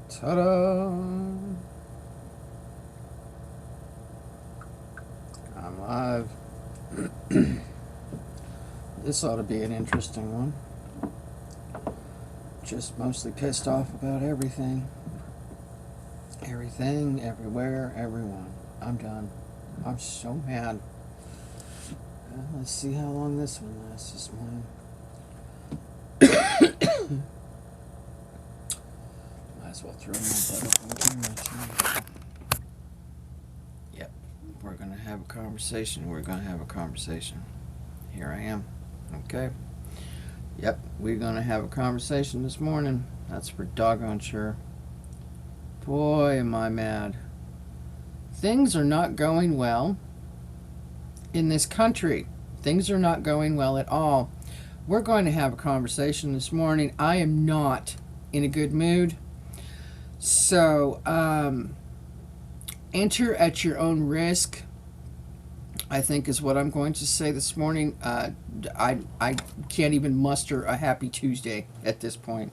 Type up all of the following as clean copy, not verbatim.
Ta-da! I'm live. This ought to be an interesting one. Just mostly pissed off about everything. Everything, everywhere, everyone. I'm done. I'm so mad. Let's see how long this one lasts this morning. Might as well throw my butt up on camera too. Yep. We're going to have a conversation. We're going to have a conversation. Here I am. Okay. Yep. We're going to have a conversation this morning. That's for doggone sure. Boy, am I mad. Things are not going well in this country. Things are not going well at all. We're going to have a conversation this morning. I am not in a good mood. So, enter at your own risk, I think is what I'm going to say this morning. I can't even muster a happy Tuesday at this point.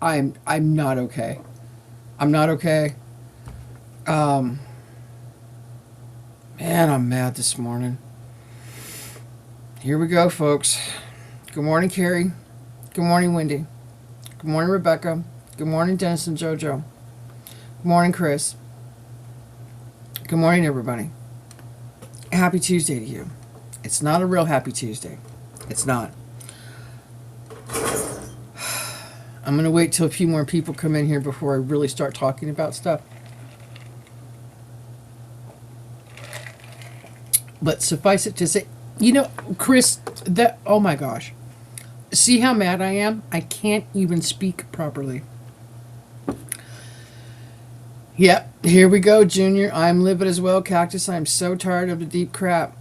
I'm not okay. I'm not okay. Man, I'm mad this morning. Here we go, folks. Good morning, Carrie. Good morning, Wendy. Good morning, Rebecca. Good morning, Dennis and JoJo. Good morning, Chris. Good morning, everybody. Happy Tuesday to you. It's not a real happy Tuesday. It's not. I'm going to wait till a few more people come in here before I really start talking about stuff. But suffice it to say, Chris, oh my gosh. See how mad I am? I can't even speak properly. Yep, here we go, Junior. I'm livid as well, Cactus. I'm so tired of the deep crap.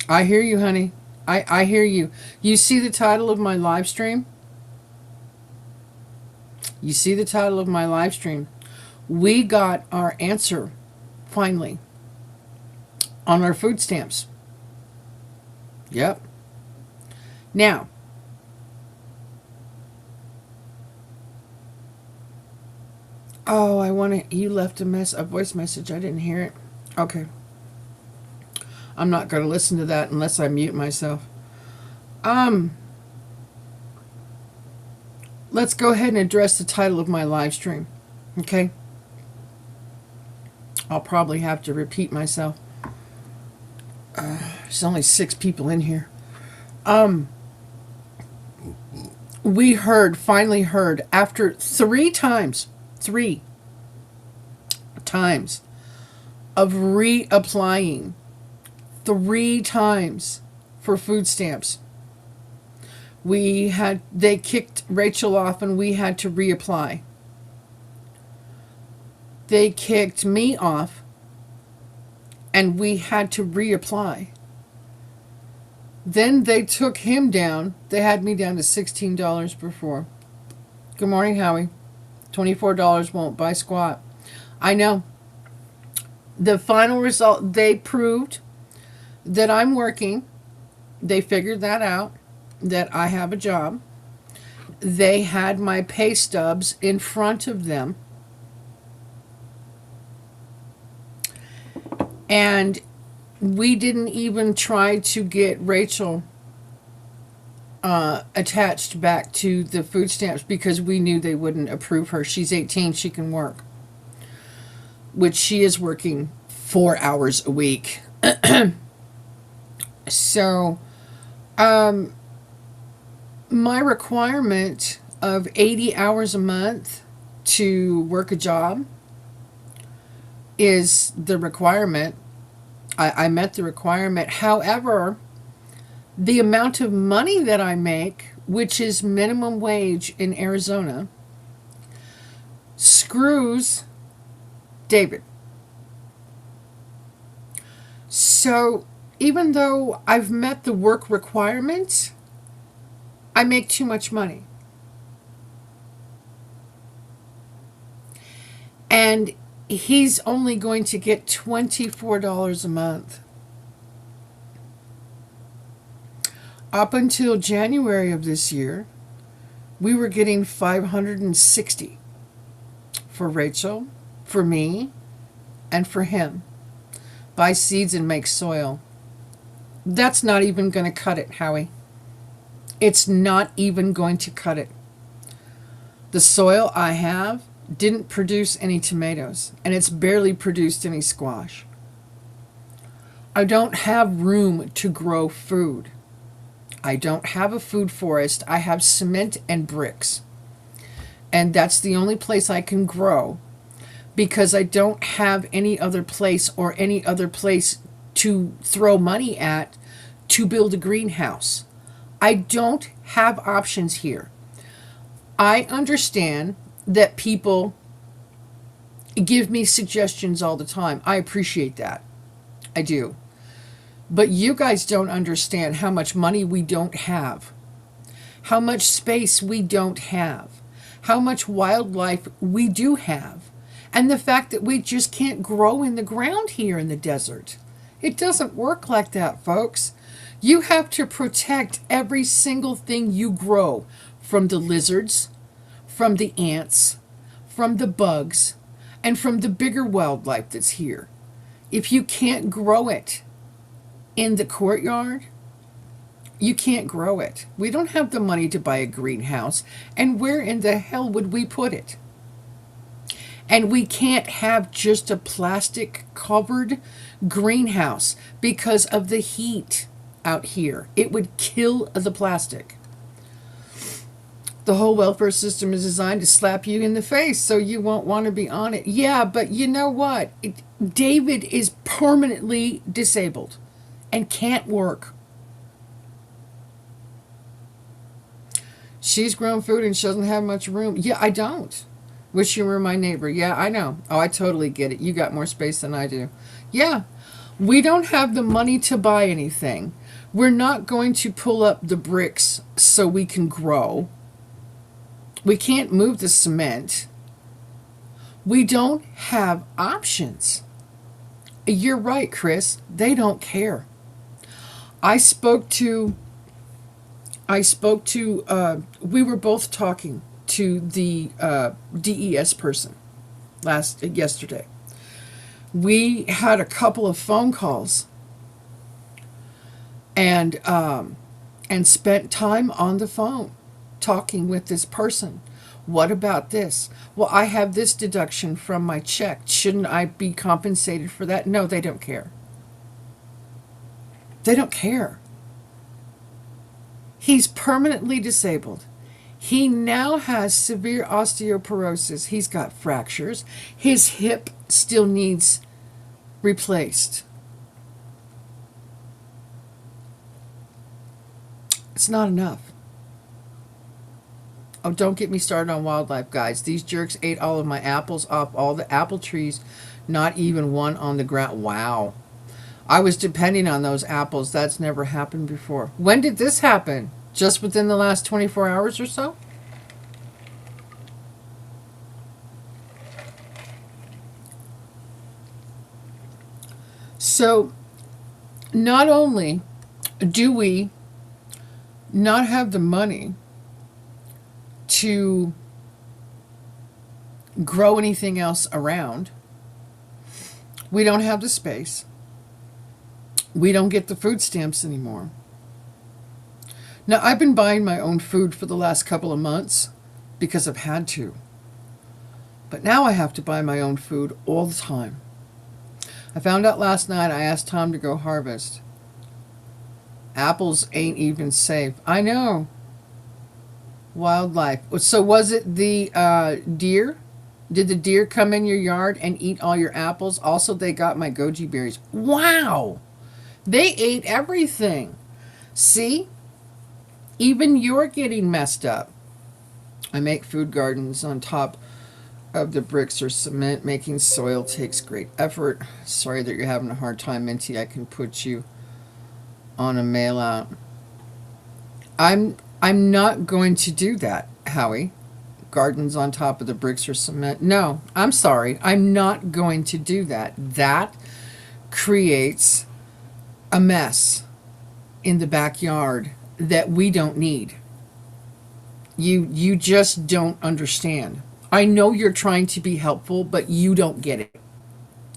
I hear you, honey. I hear you. You see the title of my live stream? You see the title of my live stream? We got our answer, finally, on our food stamps. Yep. Now, you left a voice message. I didn't hear it. Okay. I'm not going to listen to that unless I mute myself. Let's go ahead and address the title of my live stream. Okay? I'll probably have to repeat myself. There's only 6 people in here. We finally heard, after 3 times of reapplying 3 times for food stamps. They kicked Rachel off and we had to reapply. They kicked me off and we had to reapply. Then they took him down. They had me down to $16 before. Good morning, Howie. $24 won't buy squat. I know. The final result, they proved that I'm working. They figured that out, that I have a job. They had my pay stubs in front of them. And we didn't even try to get Rachel attached back to the food stamps because we knew they wouldn't approve her. She's 18, she can work. Which she is working 4 hours a week. So, my requirement of 80 hours a month to work a job is the requirement. I met the requirement. However, the amount of money that I make, which is minimum wage in Arizona, screws David. So, even though I've met the work requirements, I make too much money. And he's only going to get $24 a month. Up until January of this year, we were getting $560 for Rachel, for me, and for him. Buy seeds and make soil. That's not even going to cut it, Howie. It's not even going to cut it. The soil I have didn't produce any tomatoes, and it's barely produced any squash. I don't have room to grow food. I don't have a food forest. I have cement and bricks. And that's the only place I can grow because I don't have any other place or any other place to throw money at to build a greenhouse. I don't have options here. I understand that people give me suggestions all the time. I appreciate that. I do. But you guys don't understand how much money we don't have, how much space we don't have, how much wildlife we do have, and the fact that we just can't grow in the ground here in the desert. It doesn't work like that, folks. You have to protect every single thing you grow from the lizards, from the ants, from the bugs, and from the bigger wildlife that's here. If you can't grow it in the courtyard, you can't grow it. We don't have the money to buy a greenhouse, and where in the hell would we put it? And we can't have just a plastic covered greenhouse because of the heat out here. It would kill the plastic. The whole welfare system is designed to slap you in the face so you won't want to be on it. Yeah, but you know what? David is permanently disabled and can't work. She's grown food and she doesn't have much room. Yeah, I don't. Wish you were my neighbor. Yeah, I know. Oh, I totally get it. You got more space than I do. Yeah, we don't have the money to buy anything. We're not going to pull up the bricks so we can grow. We can't move the cement. We don't have options. You're right, Chris. They don't care. We were both talking to the DES person yesterday. We had a couple of phone calls and spent time on the phone talking with this person. What about this? Well, I have this deduction from my check. Shouldn't I be compensated for that? No, they don't care. They don't care. He's permanently disabled. He now has severe osteoporosis. He's got fractures. His hip still needs replaced. It's not enough. Oh, don't get me started on wildlife, guys. These jerks ate all of my apples off all the apple trees, not even one on the ground. Wow. I was depending on those apples. That's never happened before. When did this happen? Just within the last 24 hours or so? So, not only do we not have the money to grow anything else around, we don't have the space. We don't get the food stamps anymore. Now, I've been buying my own food for the last couple of months because I've had to. But now I have to buy my own food all the time. I found out last night, I asked Tom to go harvest. Apples ain't even safe. I know. Wildlife. So was it the deer? Did the deer come in your yard and eat all your apples? Also, they got my goji berries. Wow! They ate everything. See? Even you're getting messed up. I make food gardens on top of the bricks or cement. Making soil takes great effort. Sorry that you're having a hard time, Minty. I can put you on a mail out. I'm not going to do that, Howie. Gardens on top of the bricks or cement. No, I'm sorry. I'm not going to do that. That creates a mess in the backyard that we don't need. You just don't understand. I know you're trying to be helpful, but you don't get it.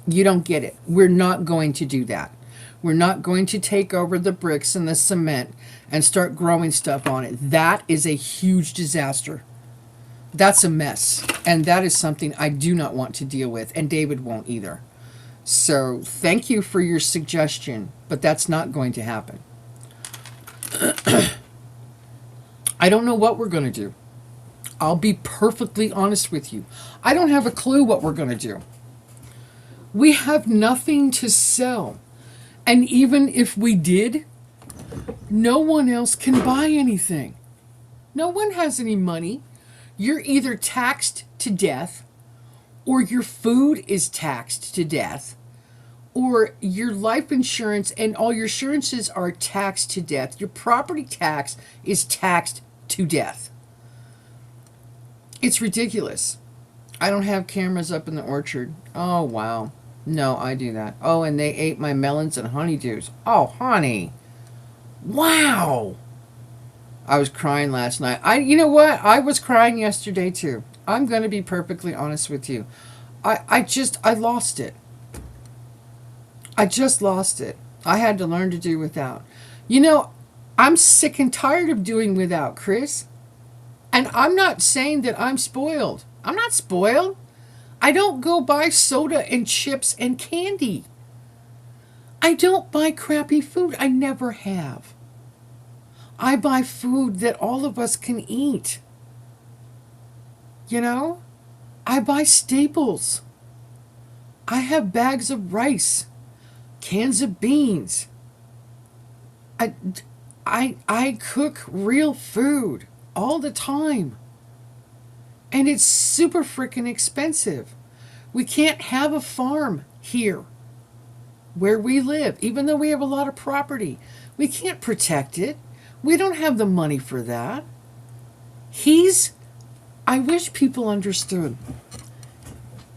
You don't get it. We're not going to do that. We're not going to take over the bricks and the cement and start growing stuff on it. That is a huge disaster. That's a mess. And that is something I do not want to deal with. And David won't either. So thank you for your suggestion, but that's not going to happen. I don't know what we're going to do. I'll be perfectly honest with you. I don't have a clue what we're going to do. We have nothing to sell. And even if we did, no one else can buy anything. No one has any money. You're either taxed to death, or your food is taxed to death, or your life insurance and all your insurances are taxed to death. Your property tax is taxed to death. It's ridiculous. I don't have cameras up in the orchard. Oh, wow. No, I do that. Oh, and they ate my melons and honeydews. Oh, honey. Wow. I was crying last night. You know what? I was crying yesterday too. I'm going to be perfectly honest with you. I lost it. I just lost it. I had to learn to do without. You know, I'm sick and tired of doing without, Chris. And I'm not saying that I'm spoiled. I'm not spoiled. I don't go buy soda and chips and candy. I don't buy crappy food. I never have. I buy food that all of us can eat. You know? I buy staples. I have bags of rice, cans of beans. I cook real food all the time. And it's super freaking expensive. We can't have a farm here where we live, even though we have a lot of property. We can't protect it. We don't have the money for that. I wish people understood.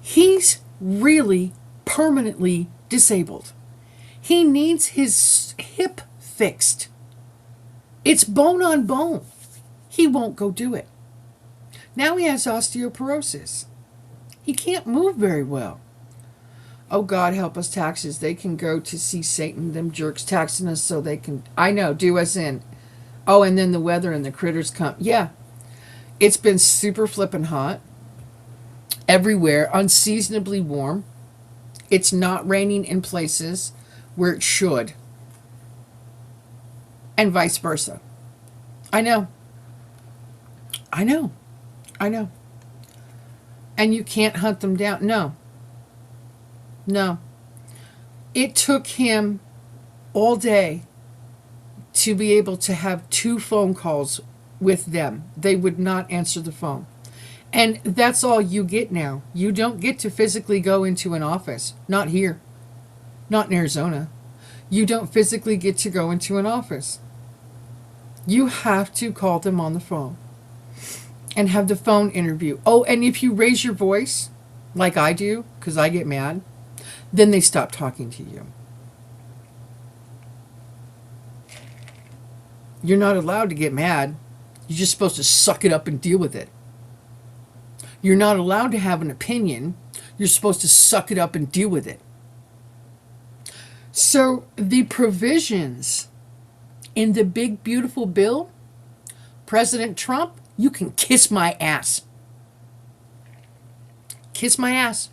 He's really permanently disabled. He needs his hip fixed. It's bone on bone. He won't go do it. Now he has osteoporosis. He can't move very well. Oh, God help us, taxes. They can go to see Satan, them jerks taxing us so they can, I know, do us in. Oh, and then the weather and the critters come. Yeah, it's been super flippin' hot everywhere, unseasonably warm. It's not raining in places where it should. And vice versa. I know. I know. I know. And you can't hunt them down. No. No. It took him all day to be able to have 2 phone calls with them. They would not answer the phone. And that's all you get now. You don't get to physically go into an office. Not here. Not in Arizona. You don't physically get to go into an office. You have to call them on the phone and have the phone interview. Oh, and if you raise your voice, like I do, because I get mad, then they stop talking to you. You're not allowed to get mad. You're just supposed to suck it up and deal with it. You're not allowed to have an opinion. You're supposed to suck it up and deal with it. So the provisions in the big, beautiful bill, President Trump, you can kiss my ass. Kiss my ass.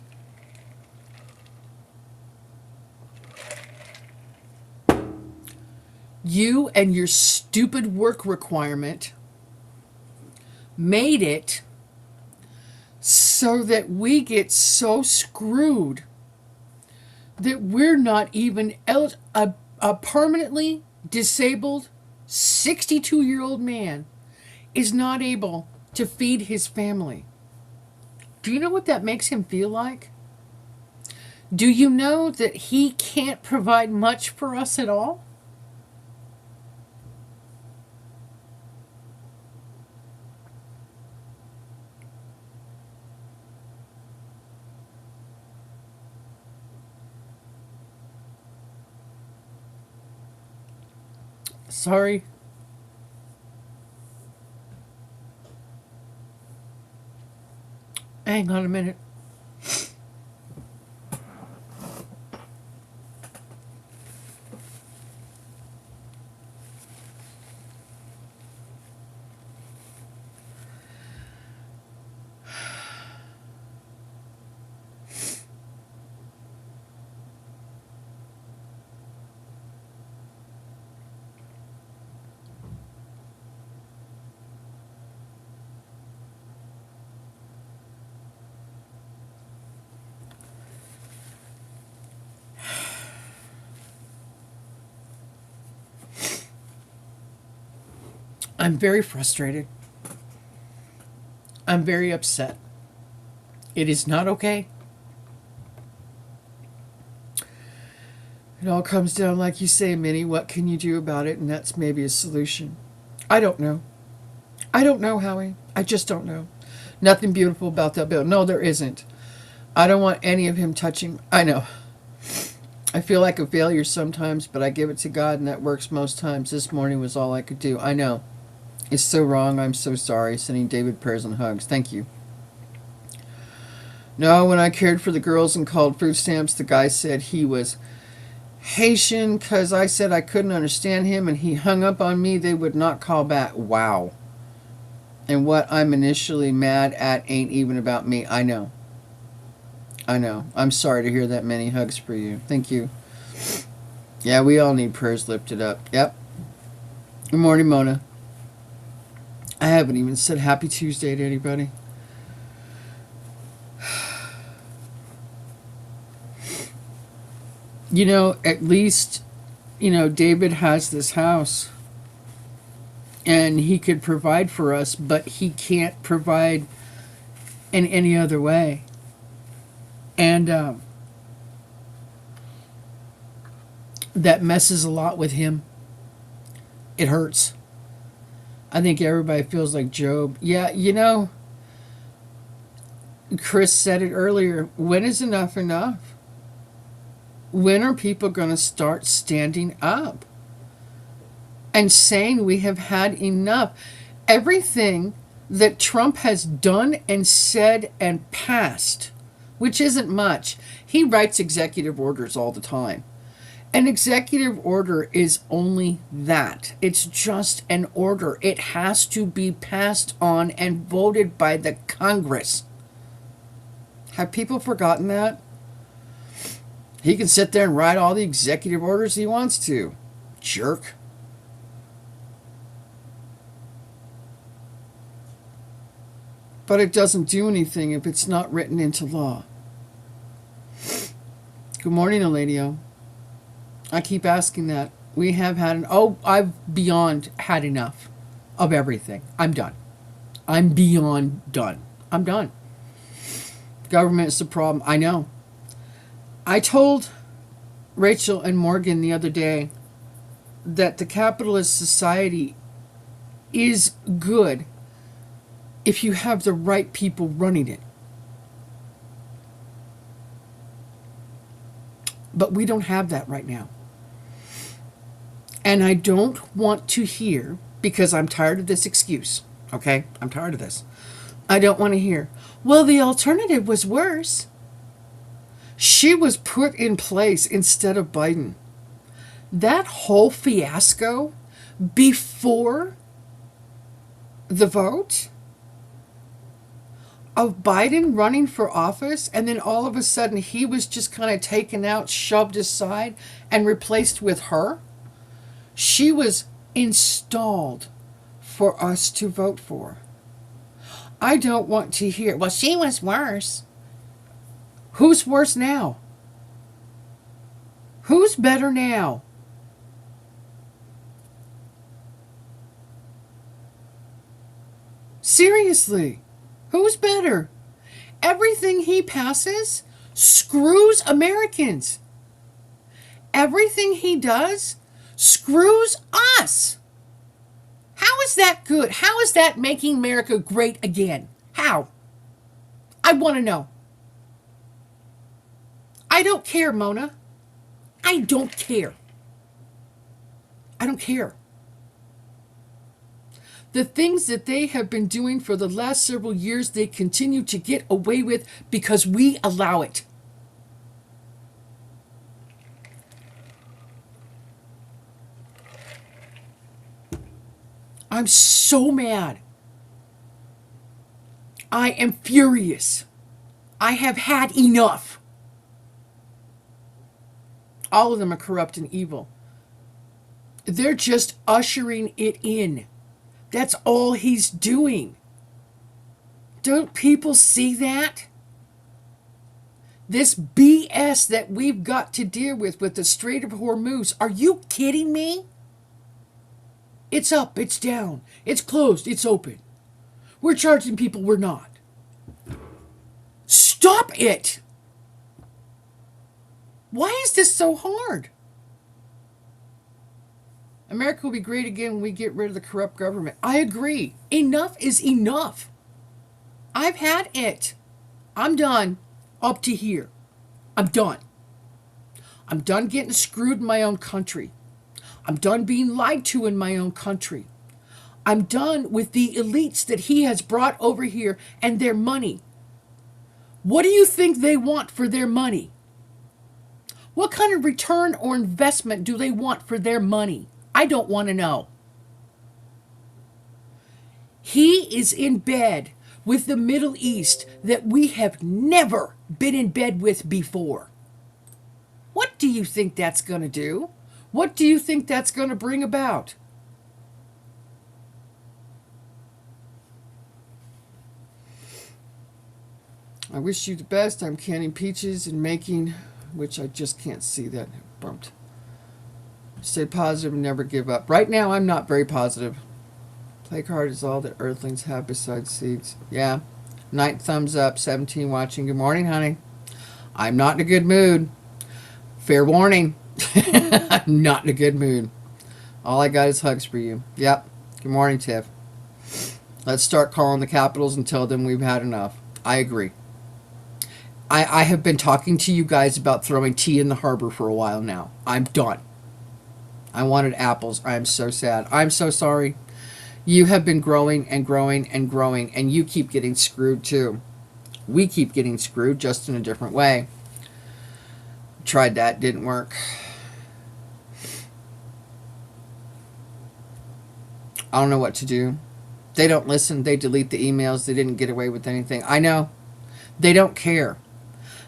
You and your stupid work requirement made it so that we get so screwed that we're not even a permanently disabled 62-year-old man is not able to feed his family. Do you know what that makes him feel like? Do you know that he can't provide much for us at all? Sorry. Hang on a minute. I'm very frustrated. I'm very upset. It is not okay. It all comes down, like you say, Minnie, what can you do about it? And that's maybe a solution. I don't know. I don't know, Howie. I just don't know. Nothing beautiful about that bill. No, there isn't. I don't want any of him touching. I know. I feel like a failure sometimes, but I give it to God, and that works most times. This morning was all I could do. I know. It's so wrong. I'm so sorry. Sending David prayers and hugs. Thank you. No, when I cared for the girls and called food stamps, the guy said he was Haitian because I said I couldn't understand him, and he hung up on me. They would not call back. Wow. And what I'm initially mad at ain't even about me. I know. I know. I'm sorry to hear that. Many hugs for you. Thank you. Yeah, we all need prayers lifted up. Yep. Good morning, Mona. I haven't even said happy Tuesday to anybody. You know, at least, David has this house. And he could provide for us, but he can't provide in any other way. And that messes a lot with him. It hurts. I think everybody feels like Job. Yeah, Chris said it earlier. When is enough enough? When are people going to start standing up and saying we have had enough? Everything that Trump has done and said and passed, which isn't much. He writes executive orders all the time. An executive order is only that. It's just an order. It has to be passed on and voted by the Congress. Have people forgotten that? He can sit there and write all the executive orders he wants to. Jerk. But it doesn't do anything if it's not written into law. Good morning, Eladio. I keep asking that. We have had I've beyond had enough of everything. I'm done. I'm beyond done. I'm done. Government is the problem. I know. I told Rachel and Morgan the other day that the capitalist society is good if you have the right people running it. But we don't have that right now. And I don't want to hear, because I'm tired of this excuse, okay? I'm tired of this. I don't want to hear, well, the alternative was worse. She was put in place instead of Biden. That whole fiasco before the vote of Biden running for office, and then all of a sudden he was just kind of taken out, shoved aside, and replaced with her. She was installed for us to vote for. I don't want to hear, well, she was worse. Who's worse now? Who's better now? Seriously, who's better? Everything he passes screws Americans. Everything he does screws us. How is that good? How is that making America great again? How? I want to know. I don't care, Mona. I don't care. I don't care. The things that they have been doing for the last several years, they continue to get away with because we allow it. I'm so mad. I am furious. I have had enough. All of them are corrupt and evil. They're just ushering it in. That's all he's doing. Don't people see that? This BS that we've got to deal with the Strait of Hormuz. Are you kidding me? It's up, it's down, it's closed, it's open. We're charging people, we're not. Stop it! Why is this so hard? America will be great again when we get rid of the corrupt government. I agree. Enough is enough. I've had it. I'm done. Up to here. I'm done. I'm done getting screwed in my own country. I'm done being lied to in my own country. I'm done with the elites that he has brought over here and their money. What do you think they want for their money? What kind of return or investment do they want for their money? I don't want to know. He is in bed with the Middle East that we have never been in bed with before. What do you think that's going to do? What do you think that's going to bring about? I wish you the best. I'm canning peaches and making, which I just can't see that bumped. Stay positive and never give up. Right now, I'm not very positive. Play card is all that earthlings have besides seeds. Yeah. 9 thumbs up, 17 watching. Good morning, honey. I'm not in a good mood. Fair warning. I'm not in a good mood. All I got is hugs for you. Yep. Good morning, Tiff. Let's start calling the capitals and tell them we've had enough. I agree. I have been talking to you guys about throwing tea in the harbor for a while now. I'm done. I wanted apples. I am so sad. I'm so sorry. You have been growing and growing and growing, and you keep getting screwed too. We keep getting screwed, just in a different way. Tried that, didn't work. I don't know what to do. They don't listen. They delete the emails. They didn't get away with anything. I know. They don't care.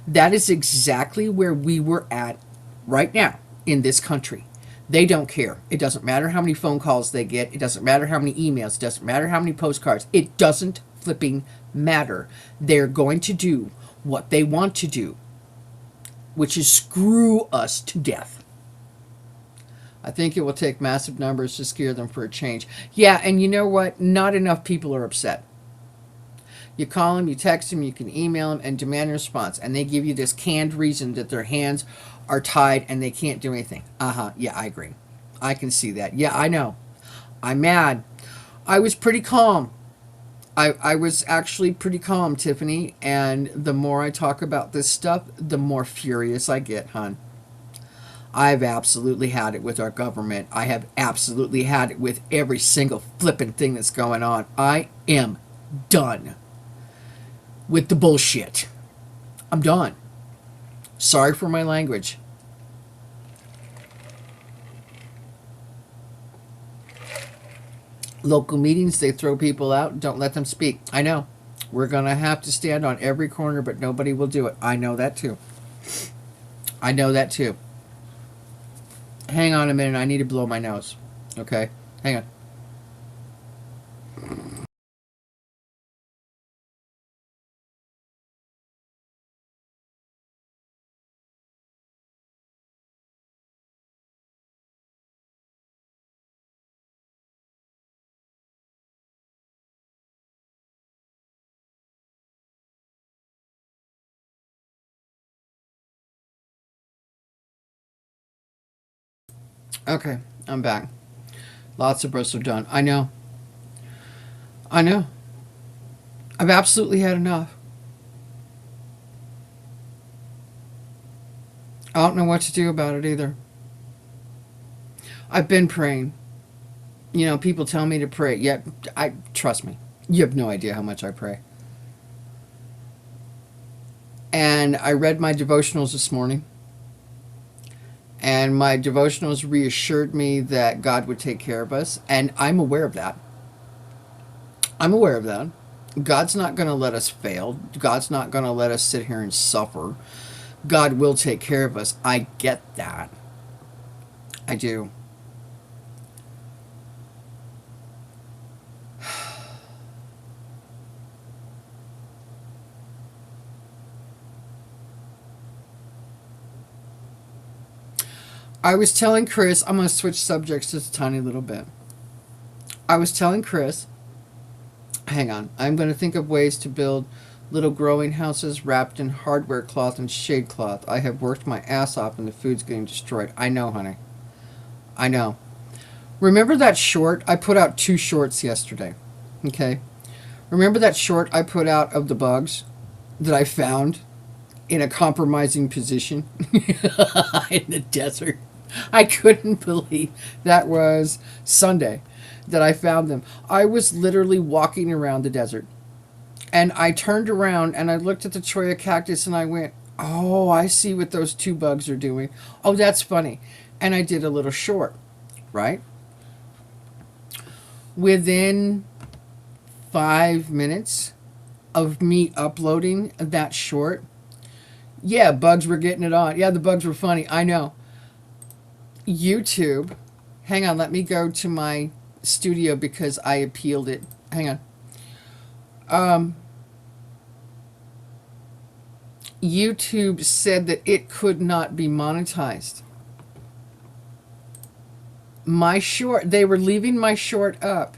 That is exactly where we were at right now in this country. They don't care. It doesn't matter how many phone calls they get. It doesn't matter how many emails. It doesn't matter how many postcards. It doesn't flipping matter. They're going to do what they want to do, which is screw us to death. I think it will take massive numbers to scare them for a change. Yeah, and you know what? Not enough people are upset. You call them, you text them, you can email them, and demand a response. And they give you this canned reason that their hands are tied and they can't do anything. Yeah, I agree. I can see that. Yeah, I know. I'm mad. I was pretty calm. I was actually pretty calm, Tiffany. And the more I talk about this stuff, the more furious I get, hon. I've absolutely had it with our government. I have absolutely had it with every single flippin' thing that's going on. I am done with the bullshit. I'm done. Sorry for my language. Local meetings, they throw people out. Don't let them speak. I know. We're going to have to stand on every corner, but nobody will do it. I know that too. I know that too. Hang on a minute. I need to blow my nose. Okay? Hang on. Okay, I'm back. Lots of breasts are done. I know. I know. I've absolutely had enough. I don't know what to do about it either. I've been praying. You know, people tell me to pray. Yeah, I trust me. You have no idea how much I pray. And I read my devotionals this morning. And my devotionals reassured me that God would take care of us. And I'm aware of that. I'm aware of that. God's not going to let us fail. God's not going to let us sit here and suffer. God will take care of us. I get that. I do. I was telling Chris, I'm going to switch subjects just a tiny little bit. I was telling Chris, hang on, I'm going to think of ways to build little growing houses wrapped in hardware cloth and shade cloth. I have worked my ass off and the food's getting destroyed. I know, honey. I know. Remember that short? I put out 2 shorts yesterday. Okay? Remember that short I put out of the bugs that I found in a compromising position in the desert? I couldn't believe that was Sunday that I found them. I was literally walking around the desert. And I turned around and I looked at the Troya cactus and I went, oh, I see what those 2 bugs are doing. Oh, that's funny. And I did a little short, right? Within 5 minutes of me uploading that short, yeah, bugs were getting it on. Yeah, the bugs were funny. I know. YouTube, hang on, let me go to my studio because I appealed it. Hang on. YouTube said that it could not be monetized. My short, they were leaving my short up,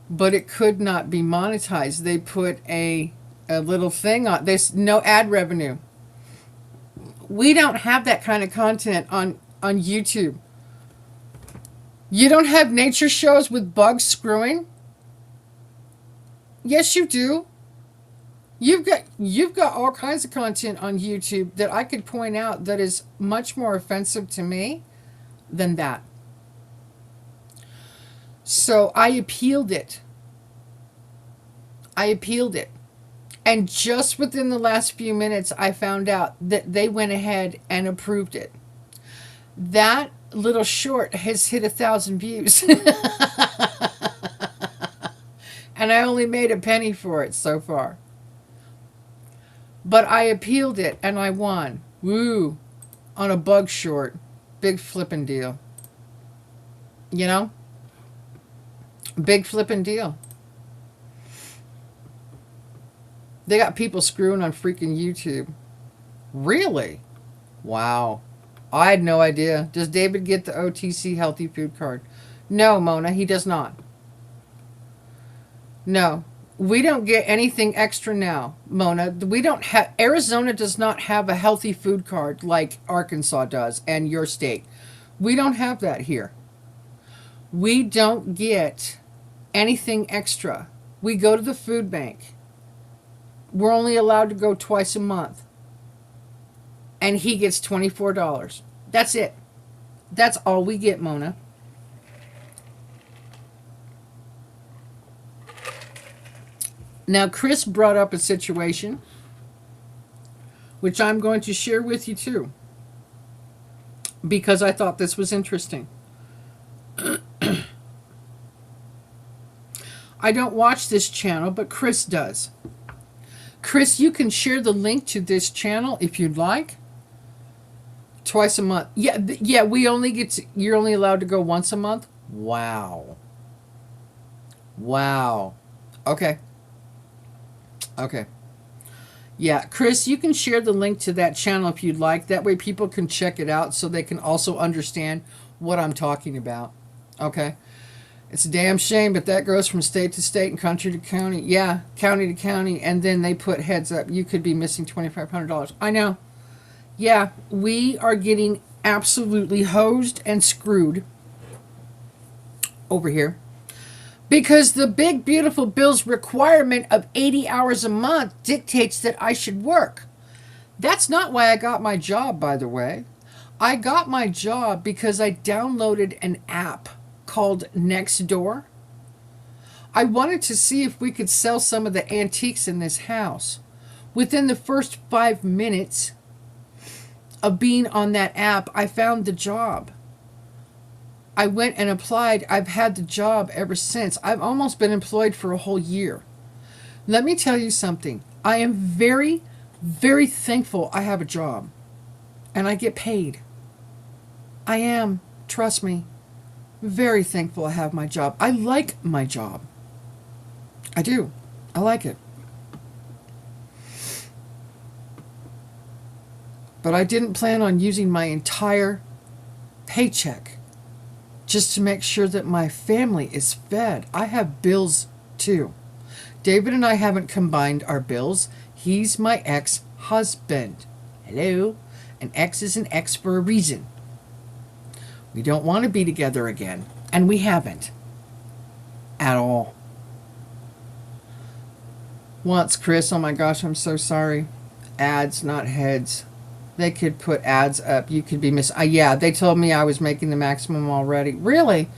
but it could not be monetized. They put a little thing on. There's no ad revenue. We don't have that kind of content on YouTube. You don't have nature shows with bugs screwing? Yes, you do. You've got all kinds of content on YouTube that I could point out that is much more offensive to me than that. So I appealed it. And just within the last few minutes, I found out that they went ahead and approved it. That little short has hit 1,000 views. And I only made a penny for it so far. But I appealed it and I won. Woo. On a bug short. Big flippin' deal. You know? Big flippin' deal. They got people screwing on freaking YouTube. Really? Wow. I had no idea. Does David get the OTC healthy food card? No, Mona, he does not. No. We don't get anything extra now, Mona. We don't have, Arizona does not have a healthy food card like Arkansas does and your state. We don't have that here. We don't get anything extra. We go to the food bank. We're only allowed to go twice a month. And he gets $24. That's it. That's all we get, Mona. Now, Chris brought up a situation which I'm going to share with you too, because I thought this was interesting. I don't watch this channel, but Chris does. Chris, you can share the link to this channel if you'd like. Twice a month. Yeah, we only get to, you're only allowed to go once a month? Wow. Wow. Okay. Yeah, Chris, you can share the link to that channel if you'd like. That way people can check it out so they can also understand what I'm talking about. Okay? It's a damn shame, but that goes from state to state and country to county. Yeah, county to county, and then they put heads up. You could be missing $2,500. I know. Yeah, we are getting absolutely hosed and screwed over here. Because the big, beautiful bill's requirement of 80 hours a month dictates that I should work. That's not why I got my job, by the way. I got my job because I downloaded an app called Nextdoor. I wanted to see if we could sell some of the antiques in this house. Within the first 5 minutes of being on that app, I found the job. I went and applied. I've had the job ever since. I've almost been employed for a whole year. Let me tell you something. I am very, very thankful I have a job and I get paid. I am, trust me, very thankful I have my job. I like my job. I do. I like it. But I didn't plan on using my entire paycheck just to make sure that my family is fed. I have bills too. David and I haven't combined our bills. He's my ex-husband. Hello? An ex is an ex for a reason. We don't want to be together again. And we haven't. At all. Once, Chris, oh my gosh, I'm so sorry. Ads, not heads. They could put ads up. You could be yeah, they told me I was making the maximum already. Really?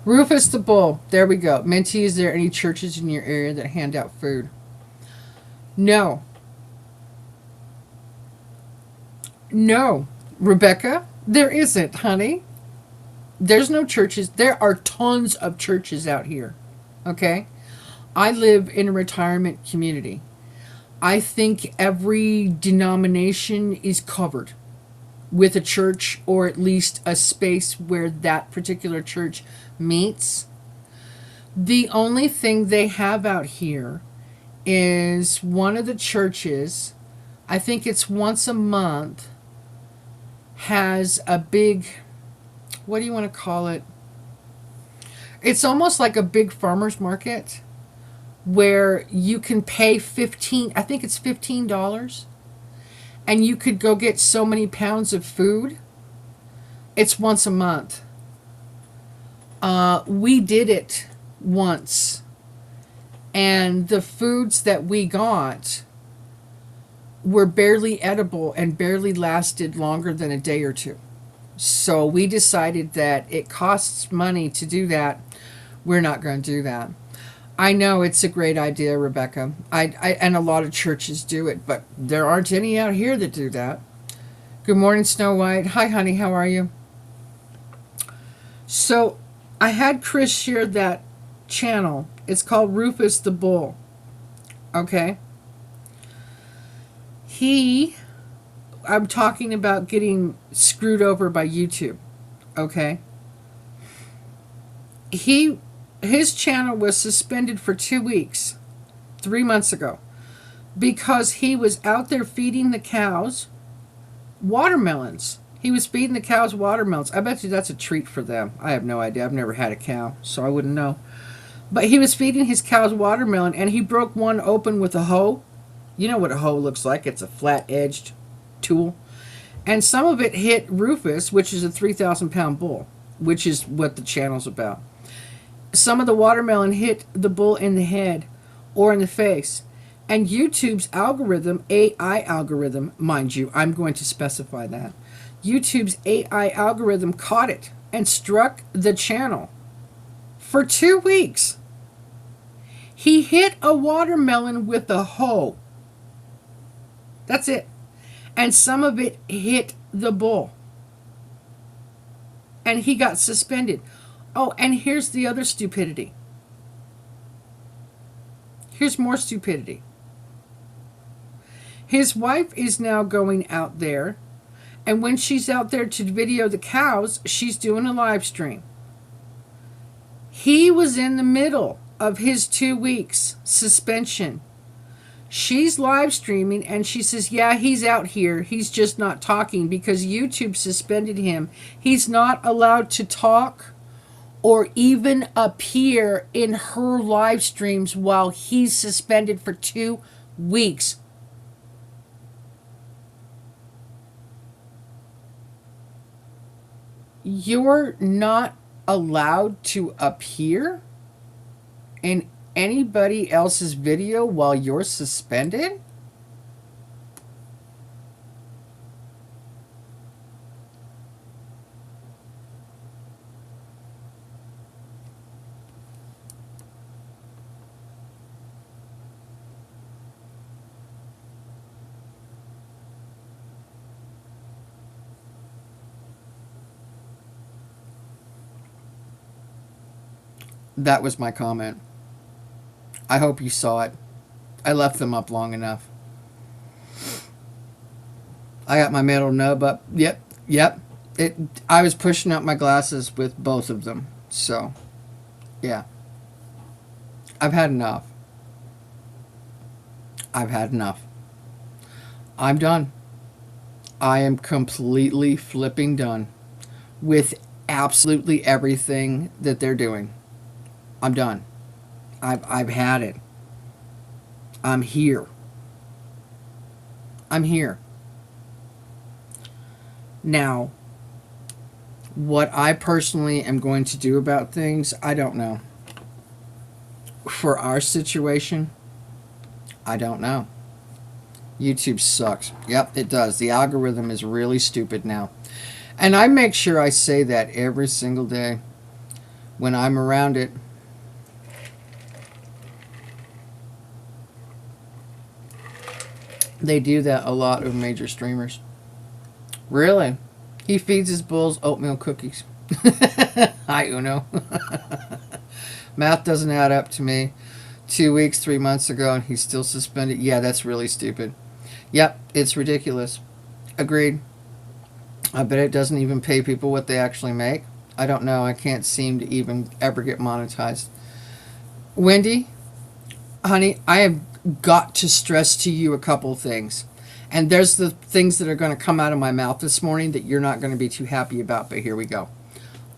Rufus the Bull. There we go. Minty, is there any churches in your area that hand out food? No. No. Rebecca, there isn't, honey. There's no churches. There are tons of churches out here. Okay? I live in a retirement community. I think every denomination is covered with a church, or at least a space where that particular church meets. The only thing they have out here is one of the churches, I think it's once a month, has a big, what do you want to call it? It's almost like a big farmer's market, where you can pay I think it's $15, and you could go get so many pounds of food. It's once a month. We did it once, and the foods that we got were barely edible and barely lasted longer than a day or two. So we decided that it costs money to do that. We're not going to do that. I know it's a great idea, Rebecca. And a lot of churches do it, but there aren't any out here that do that. Good morning, Snow White. Hi, honey. How are you? So I had Chris share that channel. It's called Rufus the Bull. Okay? I'm talking about getting screwed over by YouTube. Okay? His channel was suspended for 2 weeks, 3 months ago, because he was out there feeding the cows watermelons. He was feeding the cows watermelons. I bet you that's a treat for them. I have no idea. I've never had a cow, so I wouldn't know. But he was feeding his cows watermelon, and he broke one open with a hoe. You know what a hoe looks like. It's a flat-edged tool. And some of it hit Rufus, which is a 3,000-pound bull, which is what the channel's about. Some of the watermelon hit the bull in the head or in the face. And YouTube's algorithm, AI algorithm, mind you, I'm going to specify that. YouTube's AI algorithm caught it and struck the channel for 2 weeks. He hit a watermelon with a hoe. That's it. And some of it hit the bull. And he got suspended. Oh, and here's the other stupidity. Here's more stupidity. His wife is now going out there, and when she's out there to video the cows, she's doing a live stream. He was in the middle of his 2 weeks suspension. She's live streaming, and she says, yeah, he's out here. He's just not talking because YouTube suspended him. He's not allowed to talk or even appear in her live streams while he's suspended for 2 weeks. You're not allowed to appear in anybody else's video while you're suspended? That was my comment. I hope you saw it. I left them up long enough. I got my metal nub up. Yep, yep. I was pushing up my glasses with both of them. So, yeah. I've had enough. I've had enough. I'm done. I am completely flipping done with absolutely everything that they're doing. I'm done. I've had it. I'm here. I'm here. Now, what I personally am going to do about things, I don't know. For our situation, I don't know. YouTube sucks. Yep, it does. The algorithm is really stupid now. And I make sure I say that every single day when I'm around it. They do that a lot of major streamers. Really? He feeds his bulls oatmeal cookies. Hi, Uno. Math doesn't add up to me. 2 weeks, 3 months ago, and he's still suspended. Yeah, that's really stupid. Yep, it's ridiculous. Agreed. I bet it doesn't even pay people what they actually make. I don't know. I can't seem to even ever get monetized. Wendy, honey, I have got to stress to you a couple things. And there's the things that are going to come out of my mouth this morning that you're not going to be too happy about, but here we go.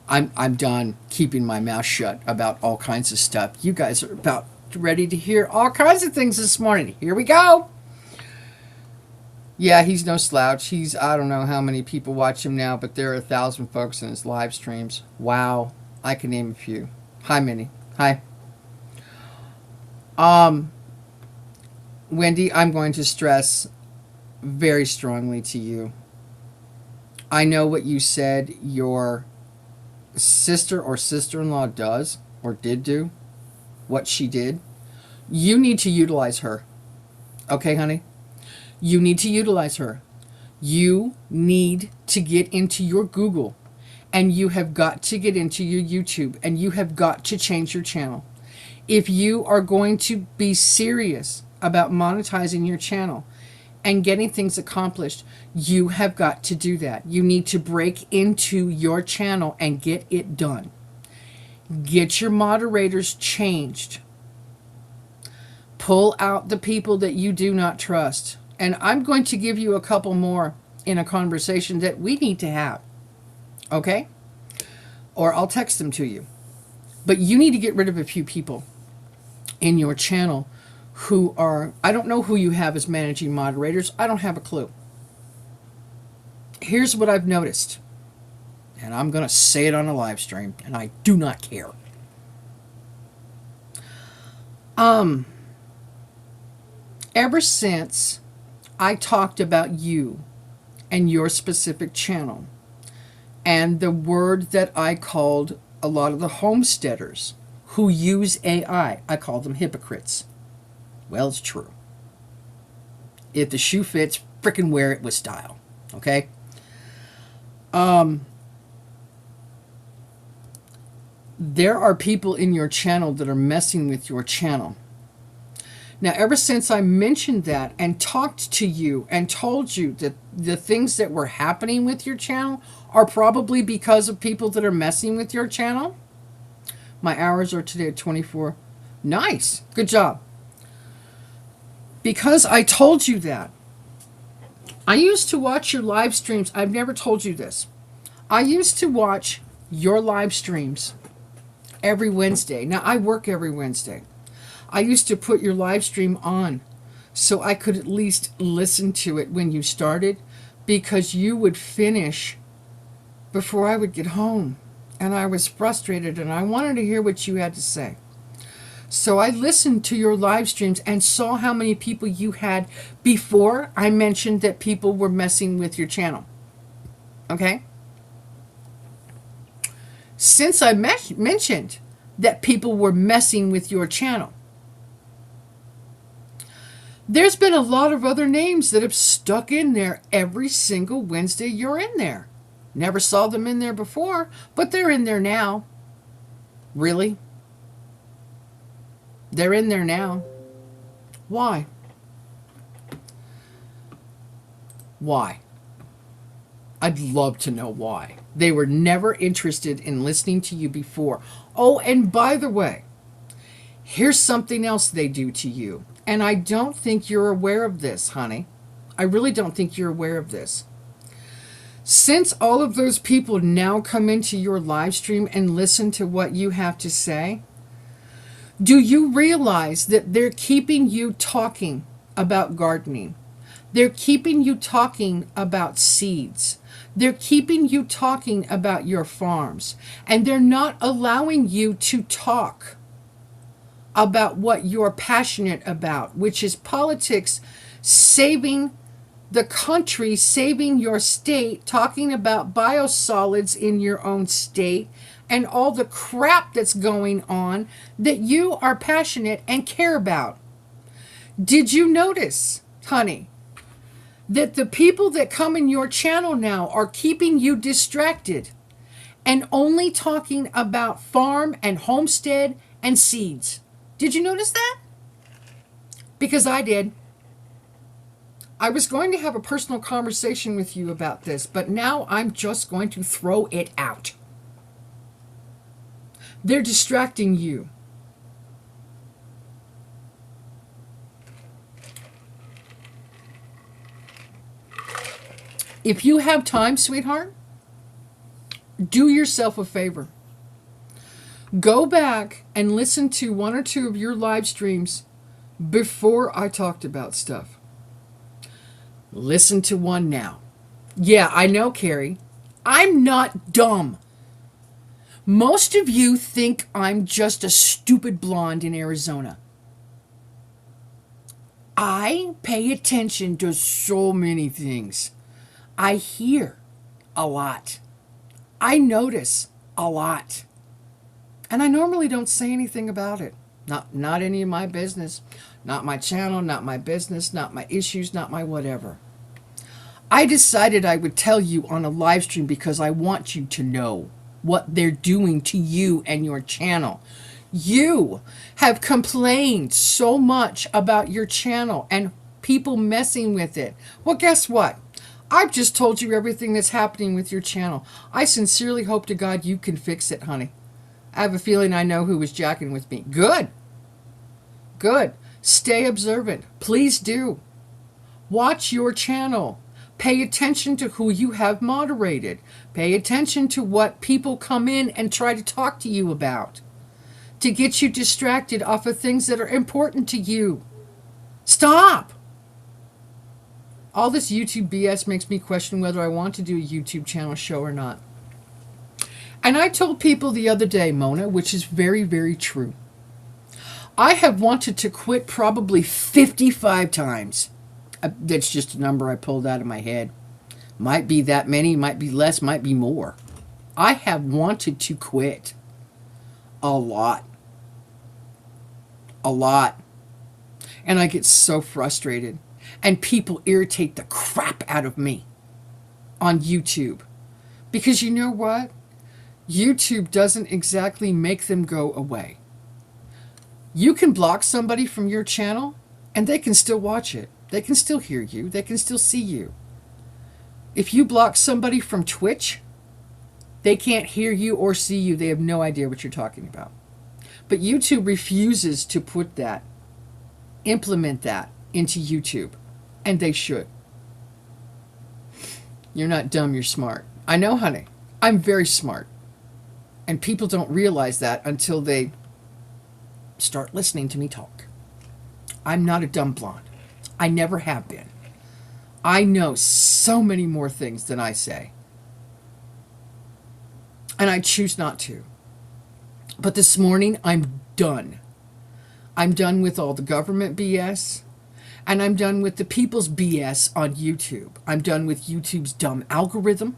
I'm done keeping my mouth shut about all kinds of stuff. You guys are about ready to hear all kinds of things this morning. Here we go. Yeah, he's no slouch. I don't know how many people watch him now, but there are 1,000 folks in his live streams. Wow. I can name a few. Hi, Minnie. Hi. Wendy, I'm going to stress very strongly to you. I know what you said your sister or sister-in-law does or did do, what she did. You need to utilize her. Okay, honey? You need to utilize her. You need to get into your Google, and you have got to get into your YouTube, and you have got to change your channel. If you are going to be serious about monetizing your channel and getting things accomplished, you have got to do that. You need to break into your channel and get it done. Get your moderators changed. Pull out the people that you do not trust. And I'm going to give you a couple more in a conversation that we need to have. Okay? Or I'll text them to you. But you need to get rid of a few people in your channel who are, I don't know who you have as managing moderators. I don't have a clue. Here's what I've noticed. And I'm going to say it on a live stream, and I do not care. Ever since I talked about you and your specific channel, and the word that I called a lot of the homesteaders who use AI, I call them hypocrites. Well, it's true. If the shoe fits, frickin' wear it with style. Okay? There are people in your channel that are messing with your channel. Now, ever since I mentioned that and talked to you and told you that the things that were happening with your channel are probably because of people that are messing with your channel. My hours are today at 24. Nice. Good job. Because I told you that. I used to watch your live streams. I've never told you this. I used to watch your live streams every Wednesday. Now, I work every Wednesday. I used to put your live stream on so I could at least listen to it when you started, because you would finish before I would get home. And I was frustrated and I wanted to hear what you had to say. So I listened to your live streams and saw how many people you had before I mentioned that people were messing with your channel. Okay? Since I mentioned that people were messing with your channel, there's been a lot of other names that have stuck in there every single Wednesday you're in there. Never saw them in there before, but they're in there now. Really? They're in there now. Why? Why? I'd love to know why. They were never interested in listening to you before. Oh, and by the way, here's something else they do to you. And I don't think you're aware of this, honey. I really don't think you're aware of this. Since all of those people now come into your live stream and listen to what you have to say, do you realize that they're keeping you talking about gardening? They're keeping you talking about seeds. They're keeping you talking about your farms. And they're not allowing you to talk about what you're passionate about, which is politics, saving the country, saving your state, talking about biosolids in your own state, and all the crap that's going on that you are passionate and care about. Did you notice, honey, that the people that come in your channel now are keeping you distracted and only talking about farm and homestead and seeds? Did you notice that? Because I did. I was going to have a personal conversation with you about this, but now I'm just going to throw it out. They're distracting you. If you have time, sweetheart, do yourself a favor. Go back and listen to one or two of your live streams before I talked about stuff. Listen to one now. Yeah, I know, Carrie. I'm not dumb. Most of you think I'm just a stupid blonde in Arizona. I pay attention to so many things. I hear a lot. I notice a lot. And I normally don't say anything about it. Not any of my business. Not my channel, not my business, not my issues, not my whatever. I decided I would tell you on a live stream because I want you to know what they're doing to you and your channel. You have complained so much about your channel and people messing with it. Well, guess what? I've just told you everything that's happening with your channel. I sincerely hope to God you can fix it, honey. I have a feeling I know who was jacking with me. Good. Good. Stay observant. Please do. Watch your channel. Pay attention to who you have moderated. Pay attention to what people come in and try to talk to you about, to get you distracted off of things that are important to you. Stop! All this YouTube BS makes me question whether I want to do a YouTube channel show or not. And I told people the other day, Mona, which is very, very true. I have wanted to quit probably 55 times. That's just a number I pulled out of my head. Might be that many, might be less, might be more. I have wanted to quit a lot. A lot. And I get so frustrated. And people irritate the crap out of me on YouTube. Because you know what? YouTube doesn't exactly make them go away. You can block somebody from your channel and they can still watch it. They can still hear you. They can still see you. If you block somebody from Twitch, they can't hear you or see you. They have no idea what you're talking about. But YouTube refuses to put that, implement that into YouTube. And they should. You're not dumb, you're smart. I know, honey. I'm very smart. And people don't realize that until they start listening to me talk. I'm not a dumb blonde. I never have been. I know so many more things than I say. And I choose not to. But this morning, I'm done. I'm done with all the government BS. And I'm done with the people's BS on YouTube. I'm done with YouTube's dumb algorithm.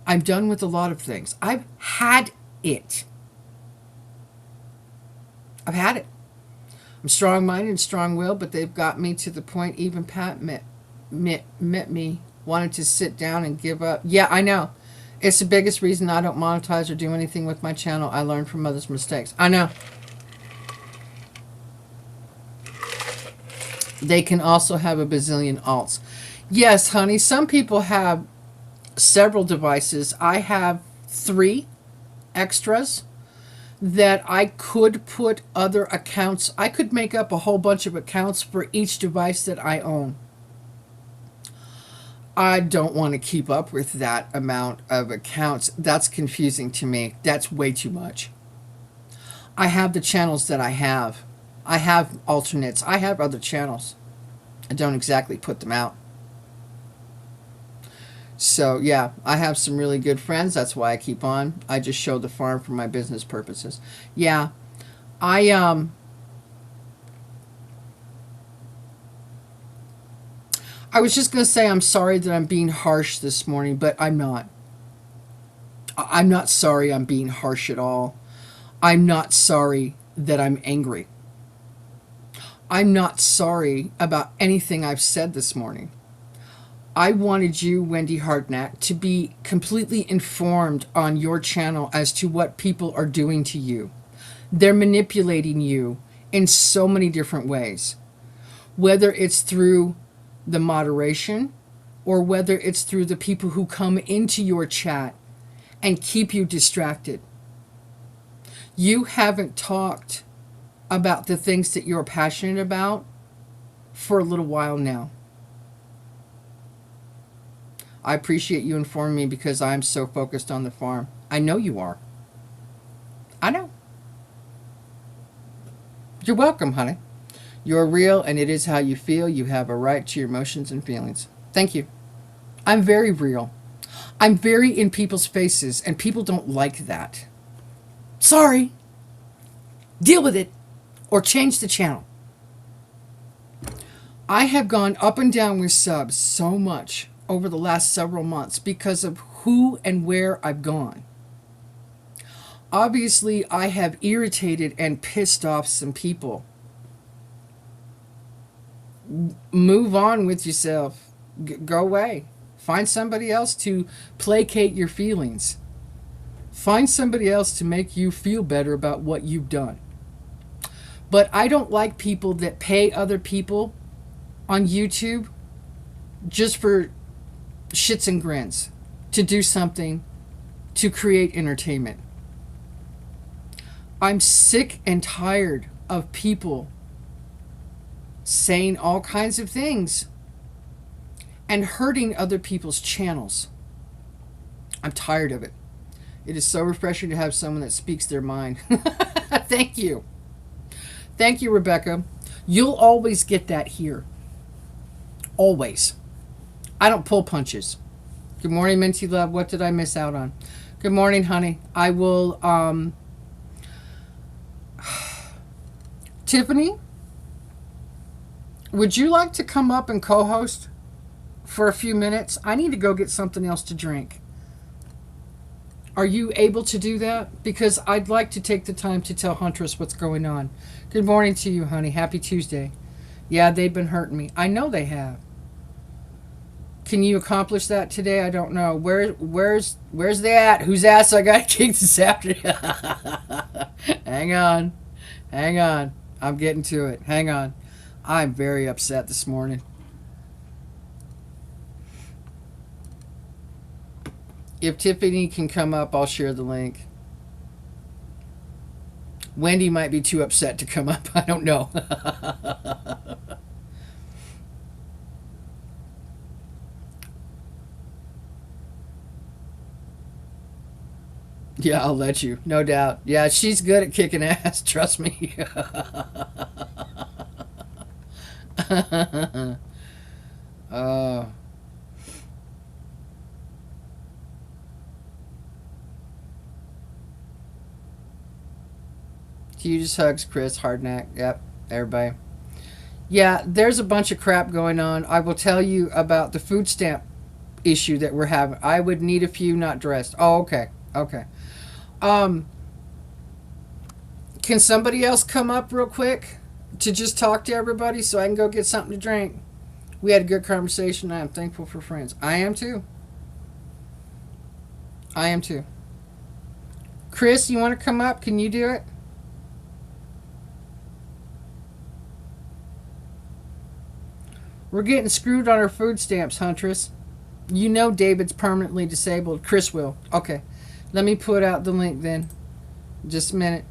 I'm done with a lot of things. I've had it. I've had it. I'm strong-minded and strong-willed, but they've got me to the point even Pat met me, wanted to sit down and give up. Yeah, I know. It's the biggest reason I don't monetize or do anything with my channel. I learned from others' mistakes. I know. They can also have a bazillion alts. Yes, honey, some people have several devices. I have 3 extras that I could put other accounts. I could make up a whole bunch of accounts for each device that I own. I don't want to keep up with that amount of accounts. That's confusing to me. That's way too much. I have the channels that I have. I have alternates. I have other channels. I don't exactly put them out. So yeah, I have some really good friends. That's why I keep on. I just show the farm for my business purposes. Yeah, I I was just gonna say I'm sorry that I'm being harsh this morning, but I'm not. I'm not sorry I'm being harsh at all. I'm not sorry that I'm angry. I'm not sorry about anything I've said this morning. I wanted you, Wendy Hardnack, to be completely informed on your channel as to what people are doing to you. They're manipulating you in so many different ways, whether it's through the moderation or whether it's through the people who come into your chat and keep you distracted. You haven't talked about the things that you're passionate about for a little while now. I appreciate you informing me because I'm so focused on the farm. I know you are. I know. You're welcome, honey. You're real and it is how you feel. You have a right to your emotions and feelings. Thank you. I'm very real. I'm very in people's faces and people don't like that. Sorry. Deal with it or change the channel. I have gone up and down with subs so much over the last several months because of who and where I've gone. Obviously, I have irritated and pissed off some people. Move on with yourself. Go away. Find somebody else to placate your feelings. Find somebody else to make you feel better about what you've done. But I don't like people that pay other people on YouTube just for shits and grins to do something to create entertainment. I'm sick and tired of people saying all kinds of things and hurting other people's channels. I'm tired of it. It is so refreshing to have someone that speaks their mind. Thank you. Thank you, Rebecca. You'll always get that here. Always. I don't pull punches. Good morning, Minty Love. What did I miss out on? Good morning, honey. I will, Tiffany, would you like to come up and co-host for a few minutes? I need to go get something else to drink. Are you able to do that? Because I'd like to take the time to tell Huntress what's going on. Good morning to you, honey. Happy Tuesday. Yeah, they've been hurting me. I know they have. Can you accomplish that today? I don't know. Where's they at? Whose ass I got kicked this afternoon? Hang on. Hang on. I'm getting to it. Hang on. I'm very upset this morning. If Tiffany can come up, I'll share the link. Wendy might be too upset to come up. I don't know. Yeah, I'll let you. No doubt. Yeah, she's good at kicking ass. Trust me. Hughes hugs Chris Hardnack. Yep, everybody. Yeah, there's a bunch of crap going on. I will tell you about the food stamp issue that we're having. I would need a few not dressed. Oh, okay. Okay. Can somebody else come up real quick to just talk to everybody so I can go get something to drink? We had a good conversation. I am thankful for friends. I am too. I am too. Chris, you want to come up? Can you do it? We're getting screwed on our food stamps, Huntress. You know David's permanently disabled. Chris will. Okay. Let me put out the link then. Just a minute.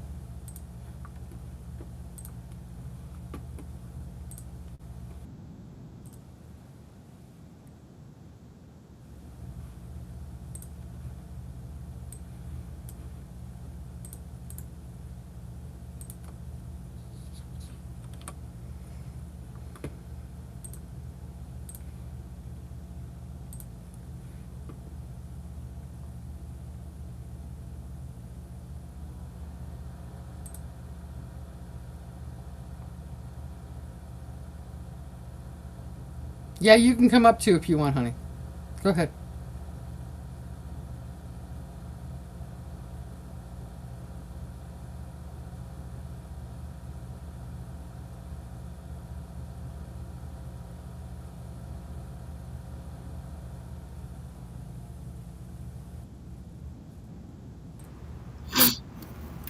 Yeah, you can come up too if you want, honey. Go ahead.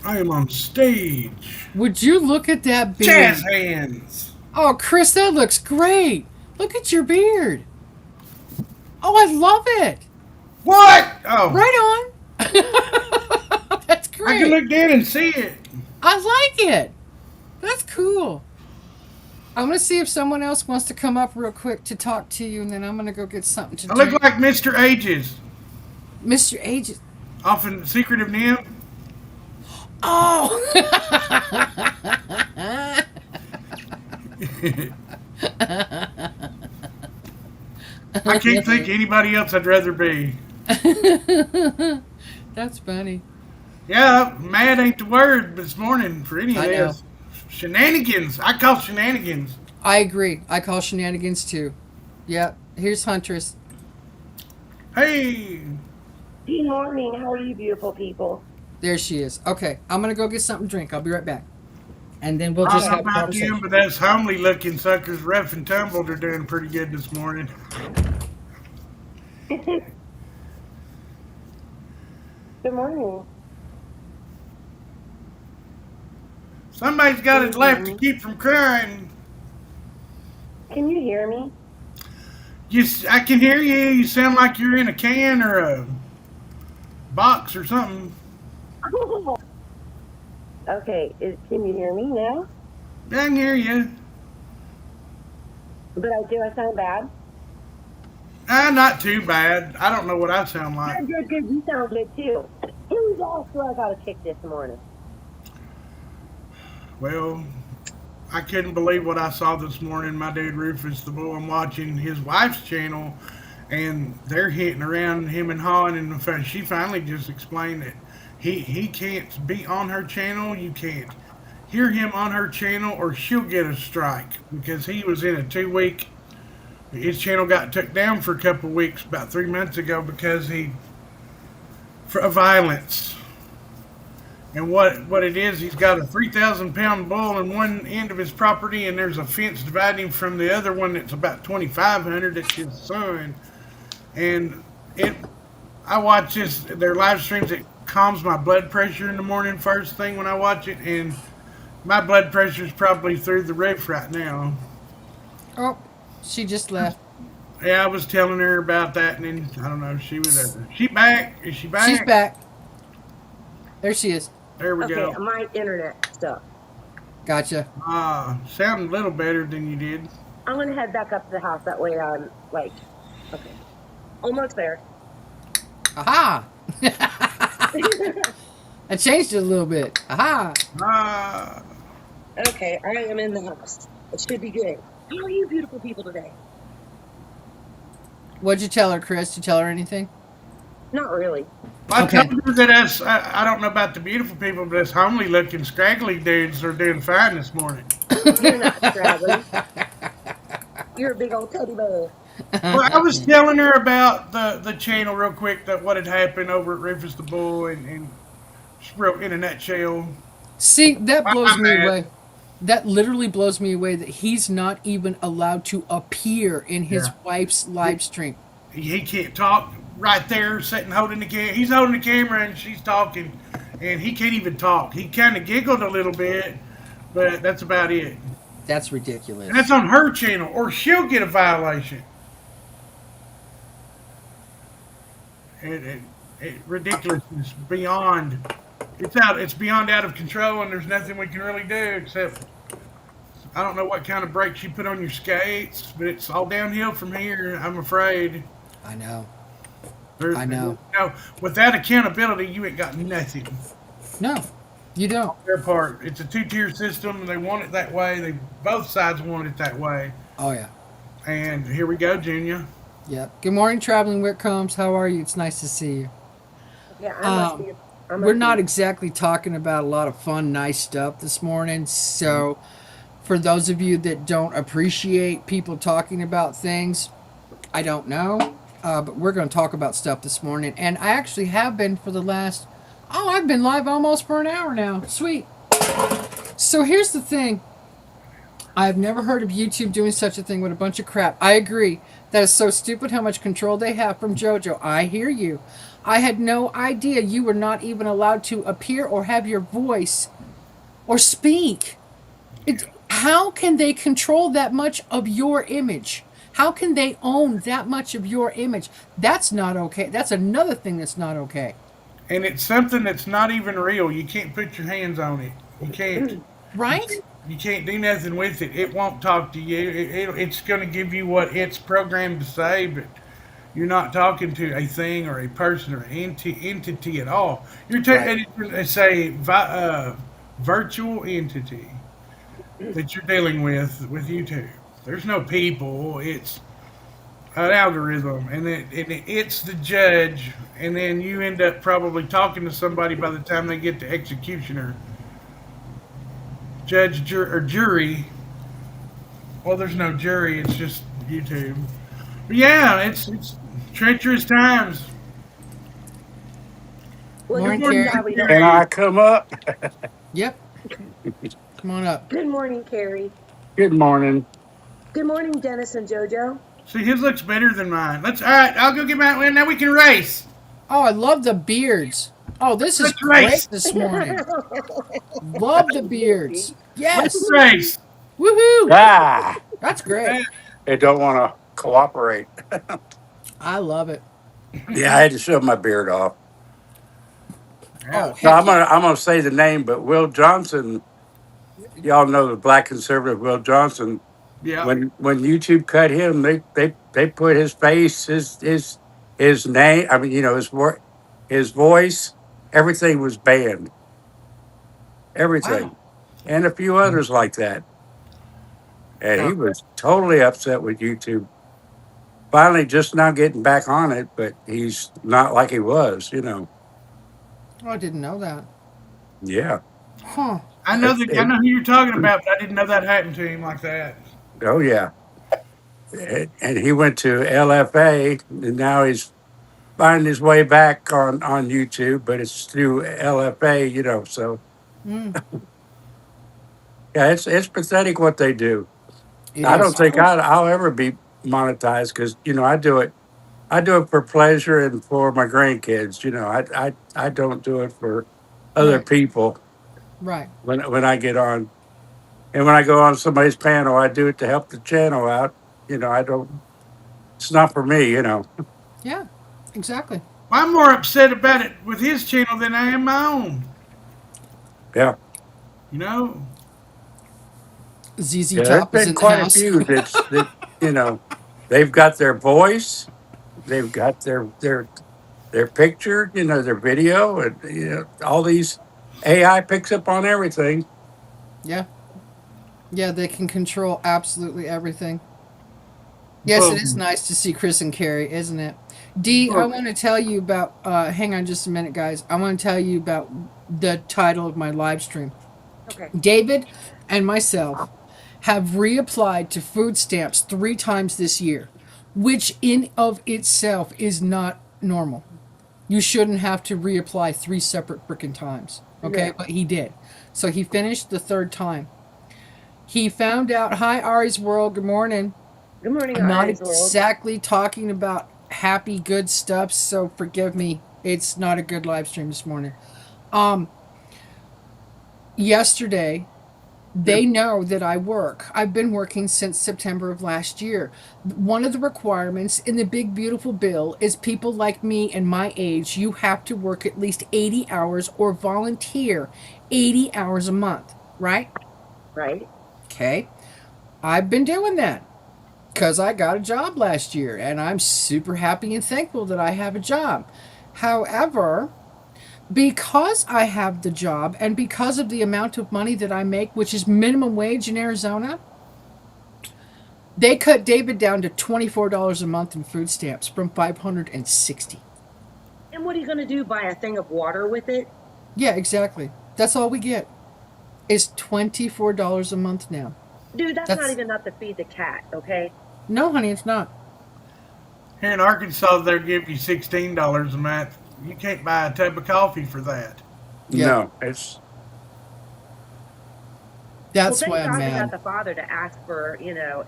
I am on stage. Would you look at that beard? Jazz hands. Oh, Chris, that looks great. Look at your beard. Oh, I love it. What? Oh, Right on. That's I great. can look down and see it. I like it. That's cool. I'm going to see if someone else wants to come up real quick to talk to you, and then I'm going to go get something to I drink. look like Mr. Ages Mr. Ages. off in Secret of NIMH. Oh! I can't think of anybody else I'd rather be. That's funny. Yeah, mad ain't the word this morning for any of I know. this. Shenanigans. I call shenanigans. I agree. I call shenanigans too. Yep. Here's Huntress. Hey, Good morning. How are you, beautiful people? There she is. Okay, I'm gonna go get something to drink. I'll be right back. And then we'll I just don't know have a about conversation. you, but those homely looking suckers, rough and tumbled, are doing pretty good this morning. Good morning. Somebody's got it left to keep from crying. Can you hear me? I can hear you. You sound like you're in a can or a box or something. Okay, can you hear me now? I can hear you. But I sound bad? Not too bad. I don't know what I sound like. Good. You sound good too. Who's also I got a kick this morning? Well, I couldn't believe what I saw this morning. My dude Rufus, the boy, I'm watching his wife's channel, and they're hitting around him and hawing, and in fact, she finally just explained that he can't be on her channel. You can't hear him on her channel, or she'll get a strike because he was in a 2 week. His channel got took down for a couple of weeks about 3 months ago because for violence. And what it is, he's got a 3,000-pound bull in one end of his property, and there's a fence dividing him from the other one that's about 2,500. That's his son. And I watch their live streams. It calms my blood pressure in the morning first thing when I watch it, and my blood pressure's probably through the roof right now. Oh, she just left. Yeah, I was telling her about that, and then I don't know. She was there. She back? Is she back? She's back. There she is. There we Okay, go. my internet stuff. Gotcha. Sounding a little better than you did. I'm gonna head back up to the house. That way I'm like, okay, almost there. Aha! I changed it a little bit. Aha! Okay, I am in the house. It should be good. How are you, beautiful people, today? What'd you tell her, Chris? Did you tell her anything? Not really. I Okay. told her that I don't know about the beautiful people, but us homely looking, scraggly dudes are doing fine this morning. You're not straggling. You're a big old teddy bear. Well, I was telling her about the channel real quick, that what had happened over at Rufus the Bull, and real in a nutshell. See, that blows I'm me mad. away. That literally blows me away that he's not even allowed to appear in his Yeah. wife's live stream. He can't talk right there, sitting holding the camera. He's holding the camera and she's talking, and he can't even talk. He kind of giggled a little bit, but that's about it. That's ridiculous. And that's on her channel, or she'll get a violation. Ridiculousness beyond. It's beyond out of control, and there's nothing we can really do except. I don't know what kind of brakes you put on your skates, but it's all downhill from here. I'm afraid. I know. I know. Without accountability, you ain't got nothing. No, you don't. Their part. It's a two-tier system, and they want it that way. Both sides want it that way. Oh yeah. And here we go, Junior. Yep. Good morning, Traveling Whitcombs. How are you? It's nice to see you. Yeah, We're not exactly talking about a lot of fun, nice stuff this morning. So, for those of you that don't appreciate people talking about things, I don't know. But we're going to talk about stuff this morning. And I actually have been for the last... I've been live almost for an hour now. Sweet. So here's the thing. I've never heard of YouTube doing such a thing with a bunch of crap. I agree. That is so stupid how much control they have from JoJo. I hear you. I had no idea you were not even allowed to appear or have your voice or speak. How can they control that much of your image? How can they own that much of your image? That's not okay. That's another thing that's not okay. And it's something that's not even real. You can't put your hands on it. You can't. Right? You can't do nothing with it. It won't talk to you. It's going to give you what it's programmed to say, but you're not talking to a thing or a person or an entity at all. It's a virtual entity that you're dealing with YouTube. There's no people. It's an algorithm, and it's the judge, and then you end up probably talking to somebody by the time they get to executioner. Judge, or jury. Well, there's no jury. It's just YouTube. But yeah, it's treacherous times. Well, Morning, good morning, Carrie. Carrie. Can I come up? Yep. Come on up. Good morning, Carrie. Good morning. Good morning, Dennis and JoJo. See, his looks better than mine. All right, I'll go get my. Now we can race. Oh, I love the beards. Oh, this is Let's great race. this morning. Love the beards. Yes. Let's race. Woohoo. Ah, That's great. they don't want to cooperate. I love it. Yeah, I had to shove my beard off. Oh, No, heck yeah. I'm gonna say the name, but Will Johnson, y'all know the black conservative Will Johnson. Yeah. When YouTube cut him, they put his face, his name. I mean, his voice, everything was banned. Everything, Wow. and a few others like that. And he was totally upset with YouTube. Finally, just now getting back on it, but he's not like he was. Oh, I didn't know that. Yeah. Huh. I know who you're talking about, but I didn't know that happened to him like that. Oh yeah. And he went to LFA, and now he's finding his way back on YouTube, but it's through LFA. So Mm, yeah, it's pathetic what they do. it I don't is. think I'll ever be monetized because I do it for pleasure and for my grandkids. I don't do it for other Right. people Right. when I get on. And when I go on somebody's panel, I do it to help the channel out. I don't. It's not for me. Yeah. Exactly. I'm more upset about it with his channel than I am my own. Yeah. You know. ZZ Yeah, there's Top is been in the quite a house. few they've got their voice, they've got their picture, their video, and all these AI picks up on everything. Yeah. Yeah, they can control absolutely everything. Yes, it is Boom. nice to see Chris and Carrie, isn't it? Dee, I want to tell you about, hang on just a minute, guys. I want to tell you about the title of my live stream. Okay. David and myself have reapplied to food stamps 3 times this year, which in of itself is not normal. You shouldn't have to reapply 3 separate freaking times. Okay, Yeah. but he did. So he finished the 3rd time. He found out, hi Ari's World, good morning. Good morning, I'm not Ari's World. exactly talking about happy, good stuff, so forgive me. It's not a good live stream this morning. Yesterday, They know that I work. I've been working since September of last year. One of the requirements in the big, beautiful bill is people like me and my age, you have to work at least 80 hours or volunteer 80 hours a month, right? Right? Okay. I've been doing that because I got a job last year and I'm super happy and thankful that I have a job. However, because I have the job and because of the amount of money that I make, which is minimum wage in Arizona, they cut David down to $24 a month in food stamps from 560. And what are you going to do? Buy a thing of water with it? Yeah, exactly. That's all we get. Is $24 a month now. Dude, that's not That's even enough to feed the cat, okay? no, honey, it's not. Here in Arkansas, they'll give you $16 a month. You can't buy a tub of coffee for that. Yeah, No, it's Well, that's thank why I'm God we got mad. the Father to ask for,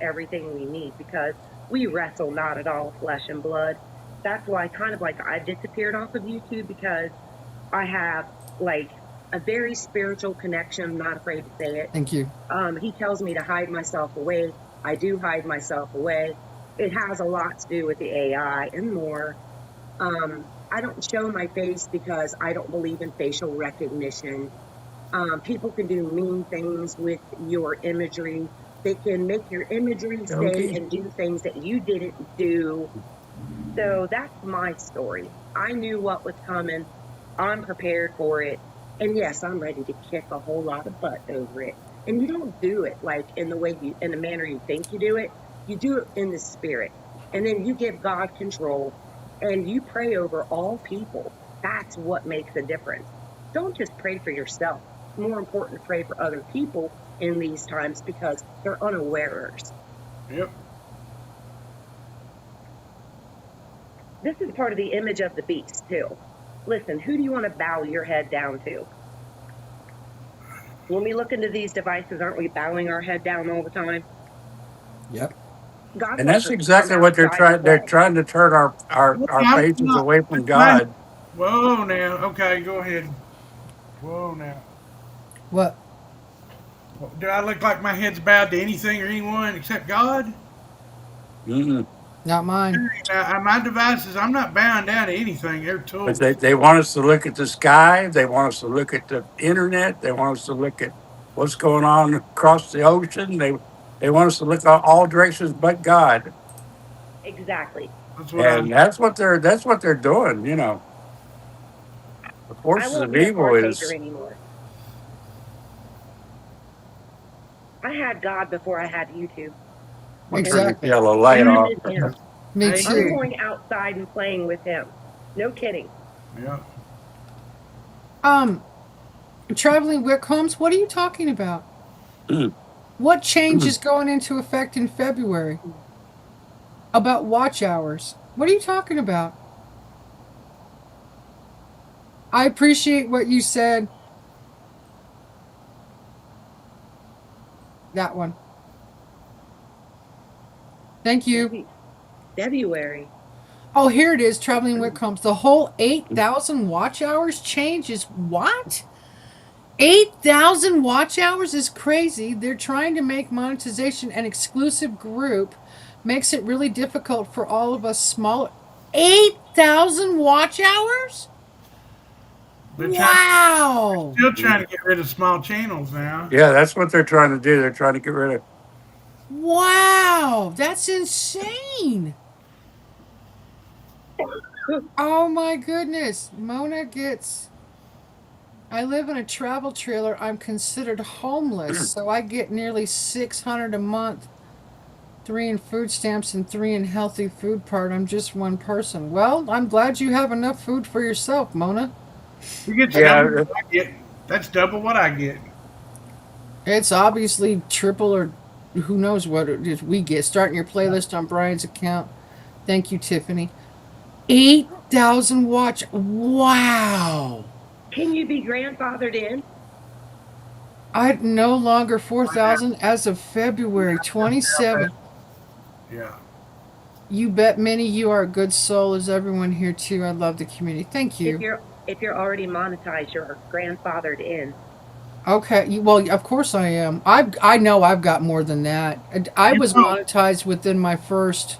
everything we need because we wrestle not at all flesh and blood. That's why kind of like I disappeared off of YouTube because I have like a very spiritual connection. I'm not afraid to say it. Thank you. He tells me to hide myself away. I do hide myself away. It has a lot to do with the AI and more. I don't show my face because I don't believe in facial recognition. People can do mean things with your imagery. They can make your imagery say okay. and do things that you didn't do. So that's my story. I knew what was coming. I'm prepared for it. And yes, I'm ready to kick a whole lot of butt over it. And you don't do it like in the manner you think you do it. You do it in the spirit. And then you give God control and you pray over all people. That's what makes a difference. Don't just pray for yourself. It's more important to pray for other people in these times because they're unawares. Yep. This is part of the image of the beast, too. Listen, who do you want to bow your head down to? When we look into these devices, aren't we bowing our head down all the time? Yep. God and wants that's us to come exactly what they're outside and trying. They're play. trying to turn Well, our I'm faces not. away I'm from trying. God. Whoa, now. Okay, go ahead. Whoa, now. What? Do I look like my head's bowed to anything or anyone except God? Mm-mm. Not mine. My devices, I'm not bound down to anything. They're But tools. they want us to look at the sky. They want us to look at the internet. They want us to look at what's going on across the ocean. They want us to look all directions but God. Exactly. That's what I. And that's what they're doing. You know, the I forces won't of be a evil partaker is anymore. I had God before I had YouTube. I'm And turning the Exactly. yellow light Hey, time off. is Him. Me hey, I'm too. going outside and playing with Him. No kidding. yeah. Um, Traveling Wick Holmes, what are you talking about? Mm. What change is going into effect in February? About watch hours. What are you talking about? I appreciate what you said. That one. Thank you. February. Oh, here it is, Traveling Wick Holmes. The whole 8,000 watch hours change is what? 8,000 watch hours is crazy. They're trying to make monetization an exclusive group. Makes it really difficult for all of us smaller. 8,000 watch hours? They're Wow. still trying to get rid of small channels now. Yeah, that's what they're trying to do. They're trying to get rid of. Wow. That's insane. Oh my goodness. Mona gets. I live in a travel trailer. I'm considered homeless, so I get nearly 600 a month. 3 in food stamps and 3 in healthy food part. I'm just one person. Well, I'm glad you have enough food for yourself, Mona. You get double Yeah, what I get. That's double what I get. It's obviously triple or who knows what it is we get. Starting your playlist on Brian's account. Thank you, Tiffany. 8,000 watch. Wow. Can you be grandfathered in? I no longer 4,000 as of February 27th. Yeah. You bet, Minnie, you are a good soul, as everyone here too. I love the community. Thank If you. you're already monetized, you're grandfathered in. Okay. Well, of course I am. I know I've got more than that. I You was know, monetized within my first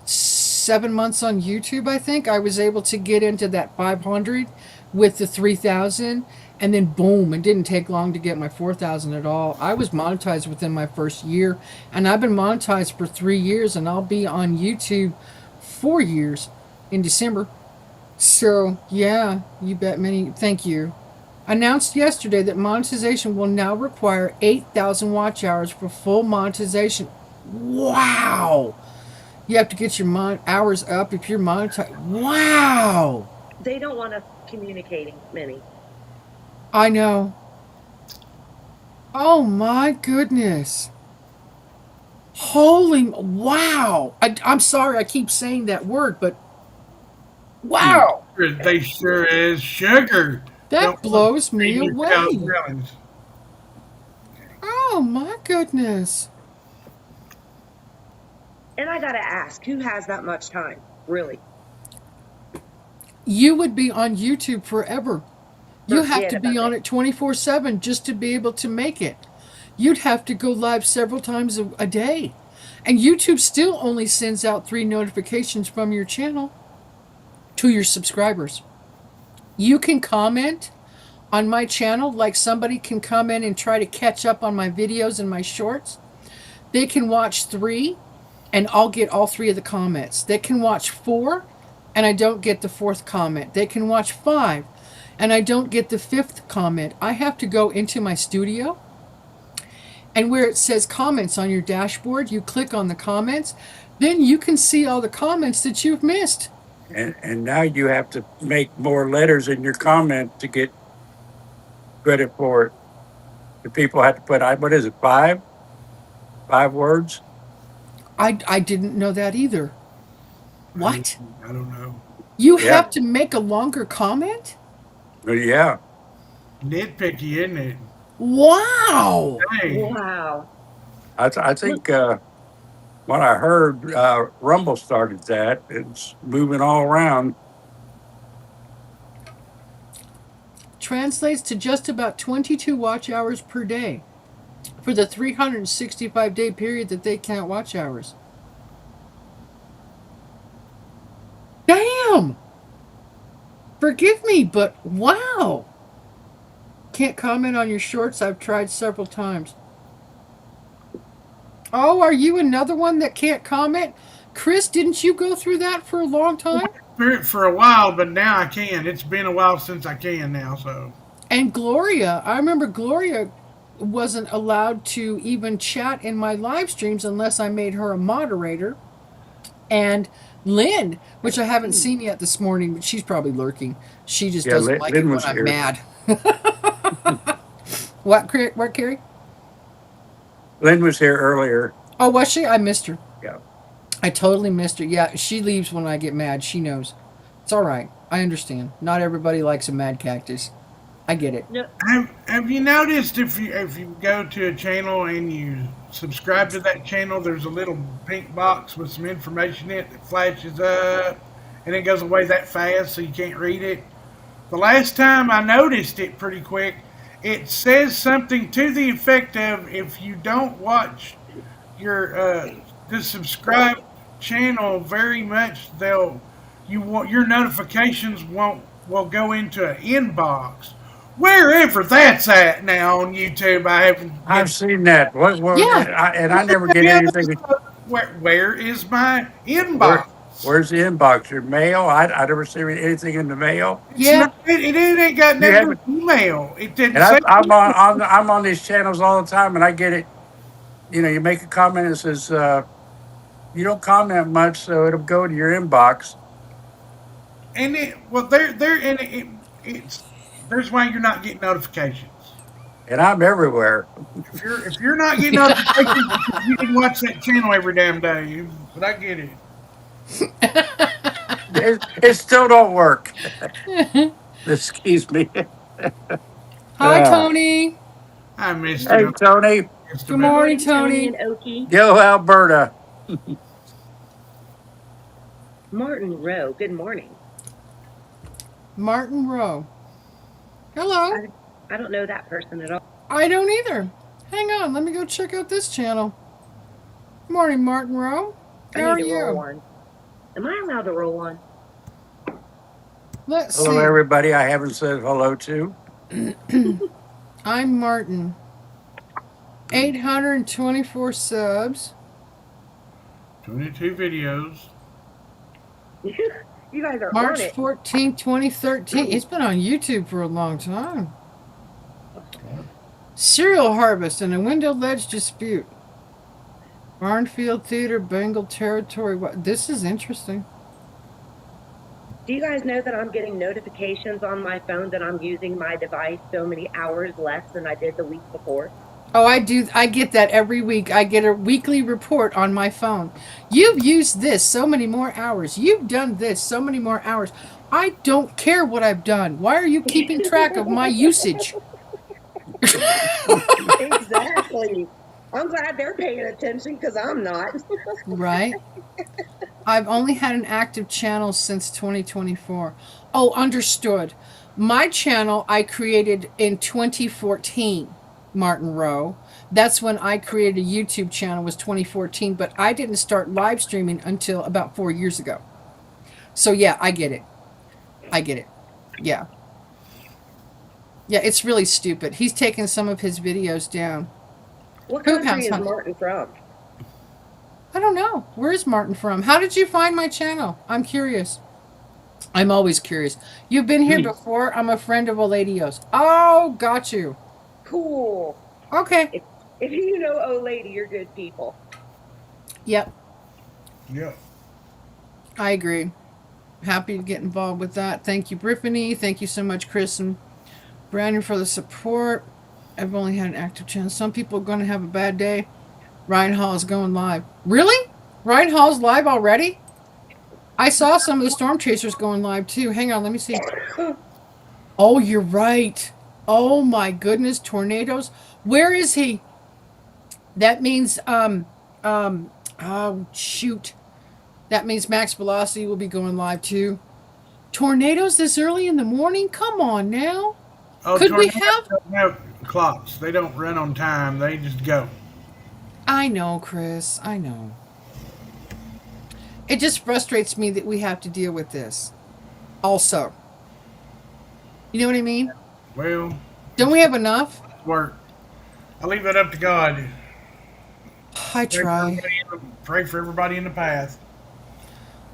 7 months on YouTube. I think I was able to get into that 500 with the 3,000, and then boom! It didn't take long to get my 4,000 at all. I was monetized within my first year, and I've been monetized for 3 years, and I'll be on YouTube 4 years in December. So, yeah, you bet many. Thank you. Announced yesterday that monetization will now require 8,000 watch hours for full monetization. Wow! You have to get your hours up if you're monetized. Wow! They don't want us communicating many. I know. Oh my goodness. Holy wow! I'm sorry I keep saying that word, but wow! they sure as sugar. That Don't want blows to me see your cows away. grilling. Oh my goodness. And I gotta ask, who has that much time? Really? You would be on YouTube forever. You have Forget to be about on it. it 24/7 just to be able to make it. You'd have to go live several times a day. And YouTube still only sends out 3 notifications from your channel to your subscribers. You can comment on my channel like somebody can come in and try to catch up on my videos and my shorts. They can watch 3 and I'll get all 3 of the comments. They can watch 4 and I don't get the 4th comment. They can watch 5 and I don't get the 5th comment. I have to go into my studio, and where it says comments on your dashboard, you click on the comments. Then you can see all the comments that you've missed. And now you have to make more letters in your comment to get credit for it. The people have to put, what is it, 5 words? I didn't know that either. What? I don't know. You Yeah. have to make a longer comment? Well, yeah. Nitpicky, isn't it? Wow. Hey, Wow. I think what I heard, Rumble started that. It's moving all around. Translates to just about 22 watch hours per day for the 365-day period that they count watch hours. Damn! Forgive me, but wow! Can't comment on your shorts. I've tried several times. Oh, are you another one that can't comment? Chris, didn't you go through that for a long time? for a while, but now I can. It's been a while since I can now, so. And Gloria, I remember Gloria wasn't allowed to even chat in my live streams unless I made her a moderator. And Lynn, which I haven't seen yet this morning, but she's probably lurking. She just Yeah, doesn't like it Lynn when was I'm here. mad. What, Carrie? Lynn was here earlier. Oh, was she? I missed her. Yeah. I totally missed her. Yeah, she leaves when I get mad. She knows. It's all right. I understand. Not everybody likes a mad cactus. I get it. No, Have you noticed if you go to a channel and you subscribe to that channel, there's a little pink box with some information in it that flashes up, and it goes away that fast so you can't read it. The last time I noticed it pretty quick, it says something to the effect of if you don't watch your the subscribe channel very much, your notifications won't will go into an inbox. Wherever that's at now on YouTube, I haven't. I've seen that. Yeah. And I never get anything. Where is my Where, inbox? where's the inbox? Your mail? I never see anything in the mail. It's Yeah. not. It ain't got You nothing haven't. with email. It didn't And say. I'm on these channels all the time, and I get it. You know, you make a comment that says you don't comment much, so it'll go to your inbox. And there and it's there's why you're not getting notifications. And I'm everywhere. If you're not getting notifications, you can watch that channel every damn day. But I get it. It still don't work. Excuse me. Hi, Uh, Tony. I missed hey, you Tony. just Good about. morning, Tony Tony. and Okie. Yo, Alberta. Martin Rowe, good morning. Martin Rowe. Hello. I don't know that person at all. I don't either. Hang on, let me go check out this channel. Morning, Martin Rowe. I How are need to roll you? one. Am I allowed to roll one? Let's Hello, see. everybody. I haven't said hello to. I'm Martin. 824 subs. 22 videos. You guys are March on it. 14th, 2013. It's been on YouTube for a long time. Cereal harvest and a window ledge dispute. Barnfield Theater, Bengal Territory. What? This is interesting. Do you guys know that I'm getting notifications on my phone that I'm using my device so many hours less than I did the week before? Oh, I do. I get that every week. I get a weekly report on my phone. You've used this so many more hours. You've done this so many more hours. I don't care what I've done. Why are you keeping track of my usage? Exactly. I'm glad they're paying attention because I'm not. Right? I've only had an active channel since 2024. Oh, understood. My channel I created in 2014, Martin Rowe. That's when I created a YouTube channel, was 2014, but I didn't start live streaming until about 4 years ago. So yeah, I get it. I get it. Yeah. Yeah, it's really stupid. He's taken some of his videos down. What Who country counts, is huh? Martin from? I don't know. Where is Martin from? How did you find my channel? I'm curious. I'm always curious. You've been here before. I'm a friend of Oladios. Oh, got you. Cool. Okay. If you know old lady, you're good people. Yep. Yeah. I agree. Happy to get involved with that. Thank you, Brittany. Thank you so much, Chris and Brandon, for the support. I've only had an active channel. Some people are going to have a bad day. Ryan Hall is going live. Really? Ryan Hall's live already? I saw some of the Storm Chasers going live too. Hang on, let me see. Oh, you're right. Oh my goodness, tornadoes. Where is he? That means oh shoot. That means Max Velocity will be going live too. Tornadoes this early in the morning? Come on now. Oh, Could we tornadoes have? don't have clocks. They don't run on time. They just go. I know, Chris. I know. It just frustrates me that we have to deal with this. Also. You know what I mean? Well, Don't we have enough? work. I leave that up to God. I try. Pray for everybody in the path.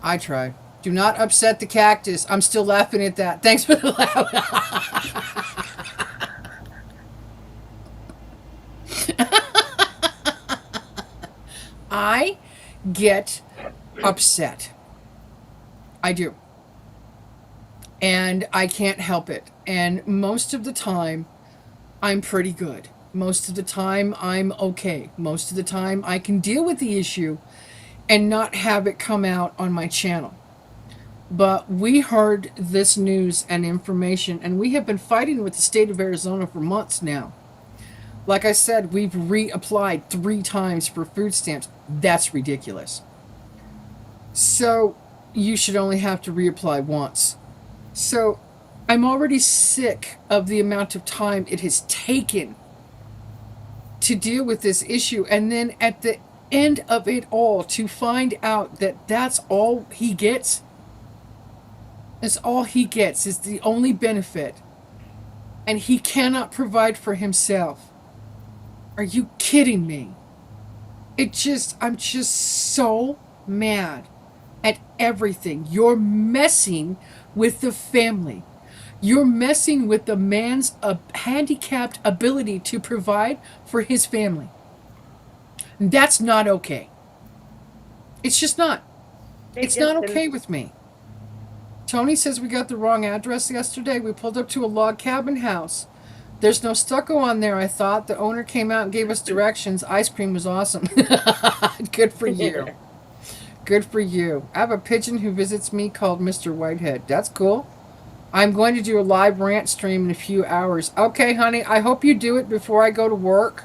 I try. Do not upset the cactus. I'm still laughing at that. Thanks for the laugh. I get upset. I do. And I can't help it. And most of the time, I'm pretty good. Most of the time, I'm okay. Most of the time, I can deal with the issue and not have it come out on my channel. But we heard this news and information, and we have been fighting with the state of Arizona for months now. Like I said, we've reapplied 3 times for food stamps. That's ridiculous. So you should only have to reapply once. So I'm already sick of the amount of time it has taken to deal with this issue. And then at the end of it all, to find out that that's all he gets. That's all he gets, is the only benefit. And he cannot provide for himself. Are you kidding me? I'm just so mad at everything. You're messing with the family. You're messing with the man's handicapped ability to provide for his family. And that's not okay. It's just not. It's not okay with me. Tony says we got the wrong address yesterday. We pulled up to a log cabin house. There's no stucco on there, I thought. The owner came out and gave us directions. Ice cream was awesome. Good for you. Good for you. I have a pigeon who visits me called Mr. Whitehead. That's cool. I'm going to do a live rant stream in a few hours. Okay, honey, I hope you do it before I go to work.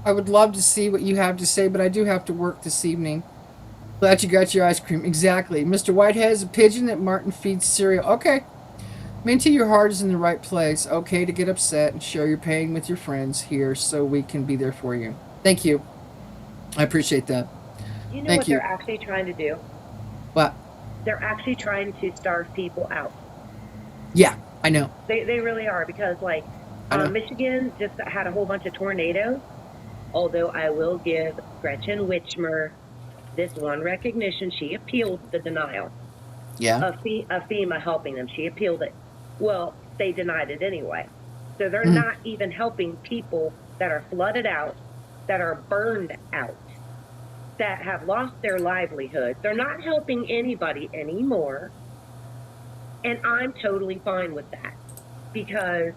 I would love to see what you have to say, but I do have to work this evening. Glad you got your ice cream. Exactly. Mr. Whitehead is a pigeon that Martin feeds cereal. Okay. Minty, your heart is in the right place. Okay to get upset and share your pain with your friends here so we can be there for you. Thank you. I appreciate that. You know Thank what they're you. actually trying to do? But They're actually trying to starve people out. yeah, I know. They really are because like I know. Michigan just had a whole bunch of tornadoes. Although I will give Gretchen Whitmer this one recognition, she appealed the denial Yeah. of FEMA helping them. She appealed it. Well, they denied it anyway. So they're Mm, not even helping people that are flooded out, that are burned out, that have lost their livelihood. They're not helping anybody anymore. And I'm totally fine with that because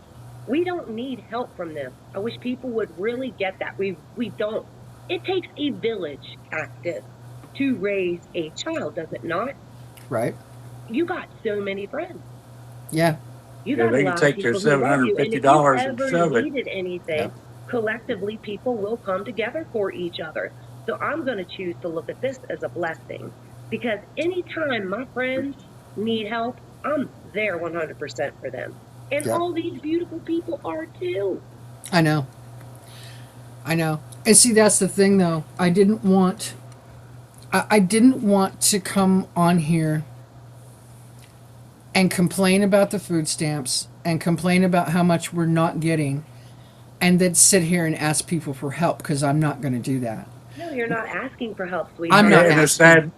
we don't need help from them. I wish people would really get that. We don't. It takes a village, Cactus, to raise a child, does it not? right. You got so many friends. Yeah. You Yeah, got a they can lot of take their people who seven love hundred you. And fifty if you dollars and ever shove it. needed anything, Yep. collectively people will come together for each other. So I'm going to choose to look at this as a blessing because anytime my friends need help, I'm there 100% for them. And Yep. all these beautiful people are too. I know. I know. And see, that's the thing, though. I didn't want to come on here and complain about the food stamps and complain about how much we're not getting and then sit here and ask people for help because I'm not going to do that. No, you're not asking for help, I'm not sweetheart.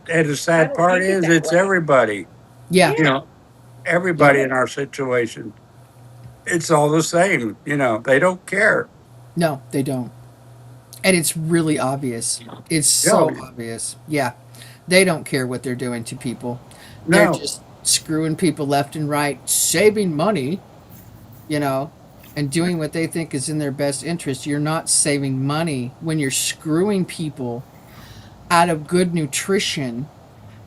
And the asking. I sad don't part think it is that it's way. everybody. Yeah. You Yeah. know, everybody Yep. in our situation. It's all the same. You know, they don't care. No, they don't. And it's really obvious. It's No, so obvious. Yeah. They don't care what they're doing to people. They're no. just screwing people left and right, saving money, you know, and doing what they think is in their best interest. You're not saving money when you're screwing people out of good nutrition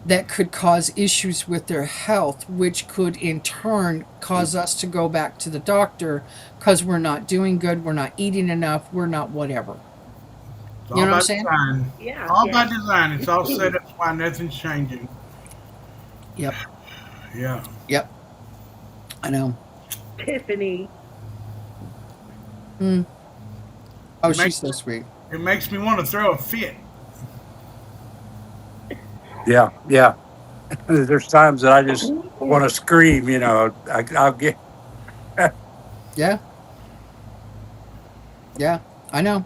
that could cause issues with their health, which could in turn cause us to go back to the doctor because we're not doing good, we're not eating enough, we're not whatever. It's You all know what I'm by saying? design. Yeah, All by yeah. design. It's all set up why nothing's changing. Yep. Yeah. Yep. I know. Tiffany. Mm. Oh, It she's makes so sweet. it makes me want to throw a fit. Yeah, yeah. There's times that I just want to scream. You know, I'll get. Yeah. Yeah. I know.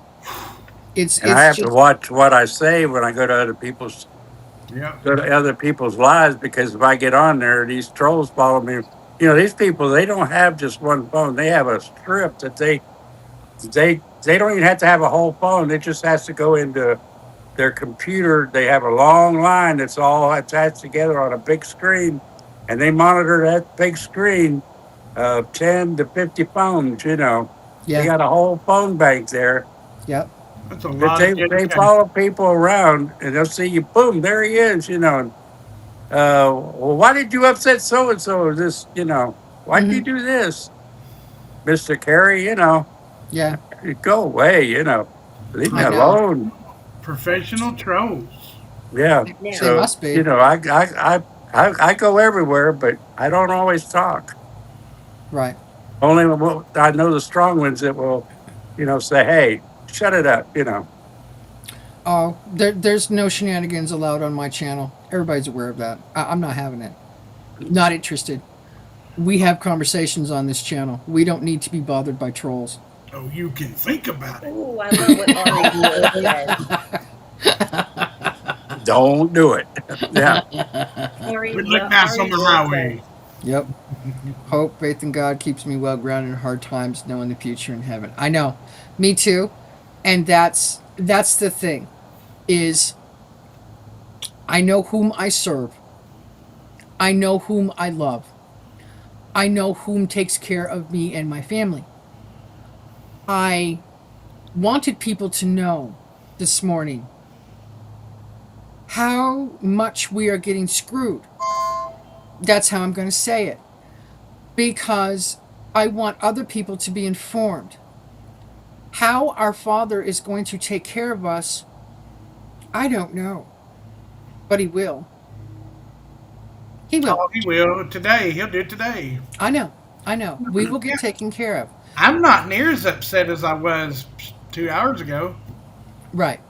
It's And I it's have to just watch what I say when I Yep. go to other people's lives because if I get on there, these trolls follow me. You know, these people they don't have just one phone; they have a strip that they don't even have to have a whole phone. It just has to go into their computer. They have a long line that's all attached together on a big screen, and they monitor that big screen of 10 to 50 phones. You know, they yeah. got a whole phone bank there. Yep. That's a But lot of they dedication. follow people around and they'll see you, boom, there he is, you know. And, well, why did you upset so and so? This, you know, why did you Mhm. do this, Mister Carey? You know, Yeah. go away. You know, leave me I know. alone. Professional trolls. Yeah. They Now, So must you be. know, I go everywhere, but I don't always talk. Right. Only I know the strong ones that will, you know, say, hey, shut it up. You know. Oh, there's no shenanigans allowed on my channel. Everybody's aware of that. I'm not having it. Not interested. We have conversations on this channel. We don't need to be bothered by trolls. Oh, you can think about it. oh, I love what Ari just said. Don't do it. Yeah. Ari, Good luck what now, Ari Summer just Highway. said. Yep. Hope, faith in God keeps me well grounded in hard times, knowing the future in heaven. I know. Me too. And that's the thing is I know whom I serve. I know whom I love. I know whom takes care of me and my family. I wanted people to know this morning how much we are getting screwed. That's how I'm going to say it. Because I want other people to be informed. How our Father is going to take care of us, I don't know. But He will. He will. Oh, he will today. He'll do it today. I know. I know. We will get taken care of. I'm not near as upset as I was 2 hours ago. Right.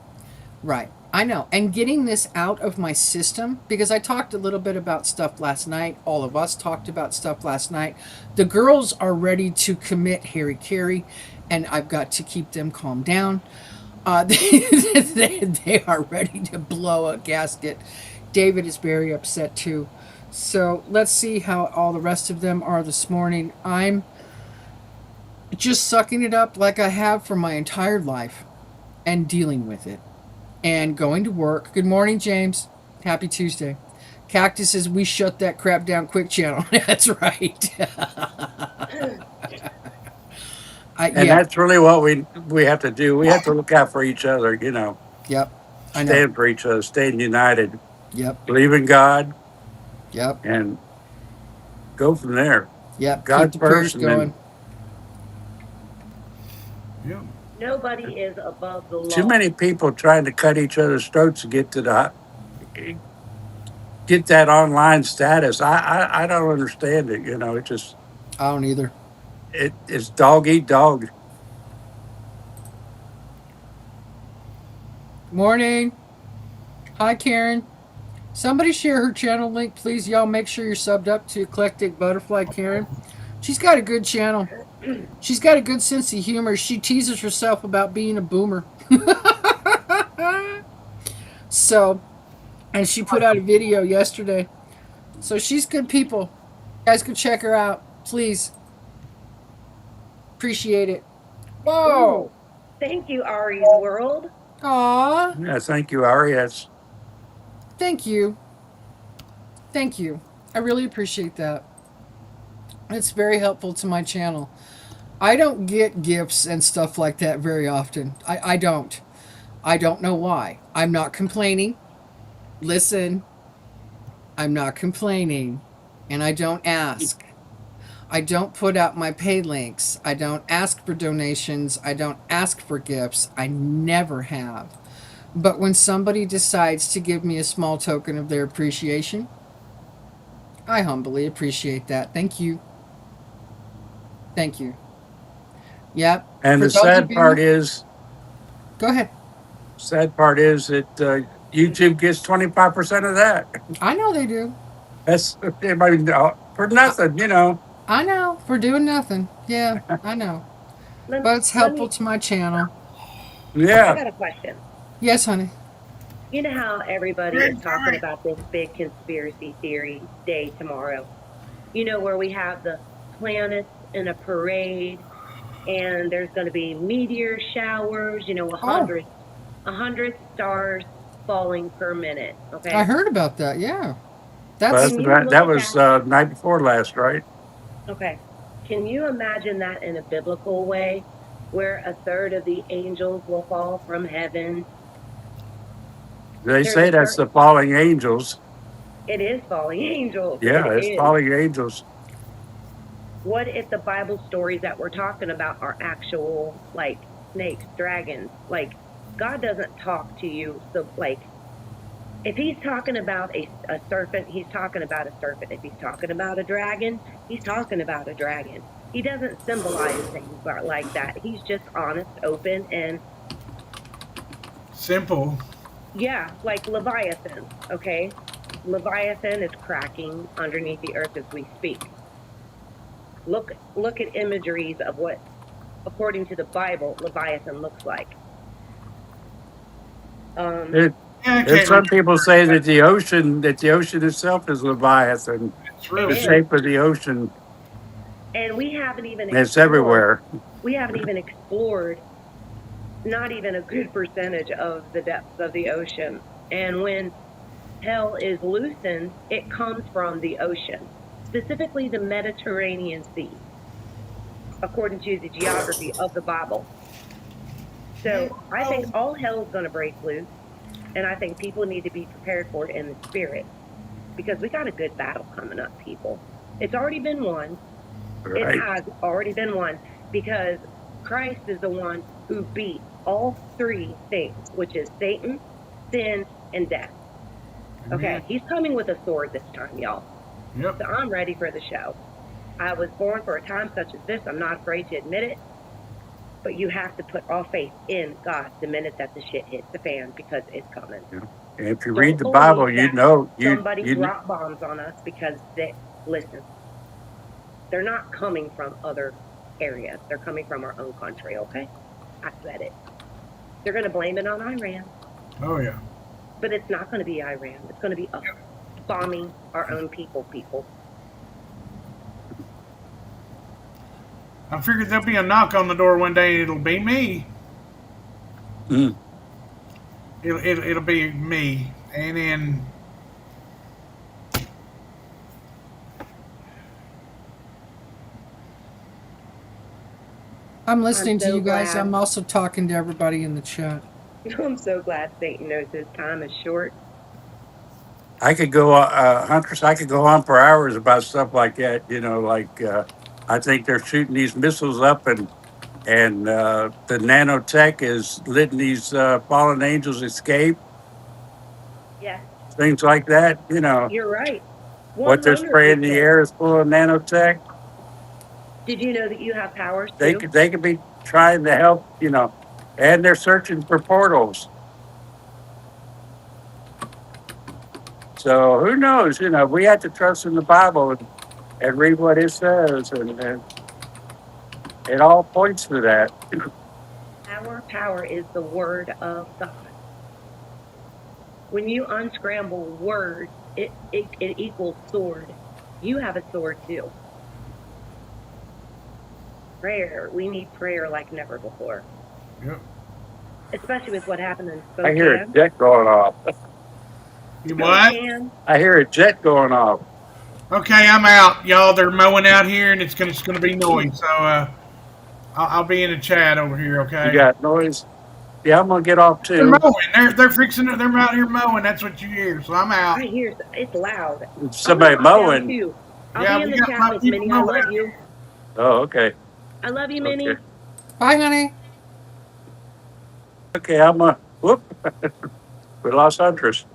Right. I know. And getting this out of my system, because I talked a little bit about stuff last night. All of us talked about stuff last night. The girls are ready to commit Harry Carey, and I've got to keep them calmed down. They are ready to blow a gasket. David is very upset too. So let's see how all the rest of them are this morning. I'm just sucking it up like I have for my entire life and dealing with it and going to work. Good morning, James. Happy Tuesday. Cactus says we shut that crap down quick channel. That's right. And Yeah. that's really what we have to do. We have to look out for each other, you know, Yep. I know. stand for each other, staying united, Yep. believe in God, Yep. and go from there. Yep. God Keep the prayers first, and then going. Yeah. Nobody is above the too law. many people trying to cut each other's throats to get to get that online status. I don't understand it. You know, it just I don't either. it's dog eat dog. Morning. Hi, Karen. Somebody share her channel link, please. Y'all make sure you're subbed up to Eclectic Butterfly Karen. She's got a good channel. She's got a good sense of humor. She teases herself about being a boomer. So, and she put out a video yesterday. So she's good people. You guys go check her out, please. Appreciate it. Whoa. Thank you, Ari's World. Aw. Yeah, thank you, Ari. That's Thank you. Thank you. I really appreciate that. It's very helpful to my channel. I don't get gifts and stuff like that very often. I don't. I don't know why. I'm not complaining. Listen, I'm not complaining. And I don't ask. I don't put out my pay links. I don't ask for donations. I don't ask for gifts. I never have. But when somebody decides to give me a small token of their appreciation, I humbly appreciate that. Thank you. Thank you. Yep. and For the those sad of you- part is Go ahead. that YouTube gets 25% of that. I know they do. That's everybody for nothing, you know. I know. For doing nothing. Yeah, I know. Let- But it's let helpful me- to my channel. I Yeah, got a question. Yes, honey. You know how everybody is talking about this big conspiracy theory day tomorrow? You know, where we have the planets in a parade and there's going to be meteor showers, you know, 100 stars falling per minute. Okay. I heard about that. Yeah. Well, That's Can you that look was at night before last, right? Okay. Can you imagine that in a biblical way, where a third of the angels will fall from heaven? They There's say a that's third- the falling angels. It is falling angels. Yeah, It it's is. falling angels. What if the Bible stories that we're talking about are actual, like, snakes, dragons? Like, God doesn't talk to you. So, like, if he's talking about a serpent, he's talking about a serpent. If he's talking about a dragon, he's talking about a dragon. He doesn't symbolize things like that. He's just honest, open, and Simple. yeah, like Leviathan, okay? Leviathan is cracking underneath the earth as we speak. Look at imageries of what, according to the Bible, Leviathan looks like. It, Yeah, I and can't some people say that the ocean itself is Leviathan. It's The really is. shape of the ocean, And we haven't even it's everywhere. We haven't even explored not even a good percentage of the depths of the ocean. And when hell is loosened, it comes from the ocean, specifically the Mediterranean Sea, according to the geography of the Bible. So I think all hell is going to break loose, and I think people need to be prepared for it in the spirit, because we got a good battle coming up, people. It's already been won. It Right. has already been won, because Christ is the one who beat all three things, which is Satan, sin, and death. Okay, he's coming with a sword this time, y'all. Yep. So I'm ready for the show. I was born for a time such as this. I'm not afraid to admit it. But you have to put all faith in God the minute that the shit hits the fan because it's coming. You know? And if you read Don't the Bible, believe you that know somebody you drop bombs on us because listen, they're not coming from other areas. They're coming from our own country, okay? I said it. They're going to blame it on Iran, Oh yeah. but it's not going to be Iran. It's going to be us bombing our own people. I figured there'll be a knock on the door one day and it'll be me. Mm. It'll be me. And then I'm listening to so you guys. glad. I'm also talking to everybody in the chat. I'm so glad Satan knows his time is short. I could go, Huntress. I could go on for hours about stuff like that. You know, like I think they're shooting these missiles up, and the nanotech is letting these fallen angels escape. Yes, Things like that. You know, you're right. what they're spraying the 100%. air is full of nanotech. Did you know that you have powers They too? could be trying to help. You know, and they're searching for portals. So who knows? You know, we have to trust in the Bible and read what it says, and it all points to that. Our power is the word of God. When you unscramble word, it equals sword. You have a sword too. Prayer. We need prayer like never before. yep. Especially with what happened in I hear a Spokane. jet going off. You what? Spokane. I hear a jet going off. Okay, I'm out, y'all. They're mowing out here, and it's gonna be noise. So I'll be in the chat over here. You Okay. got noise? Yeah, I'm gonna get off They're too. mowing. They're fixing it. They're out here mowing. That's what you hear. So I'm out. I hear it's loud. Somebody I'm gonna hop down mowing. too. I'll Yeah, be in we the got a chat lot of with people Minnie. I mowing love out you. here. Oh, okay. I love you, Minnie. Okay. Bye, honey. Okay, I'm whoop. We lost Huntress.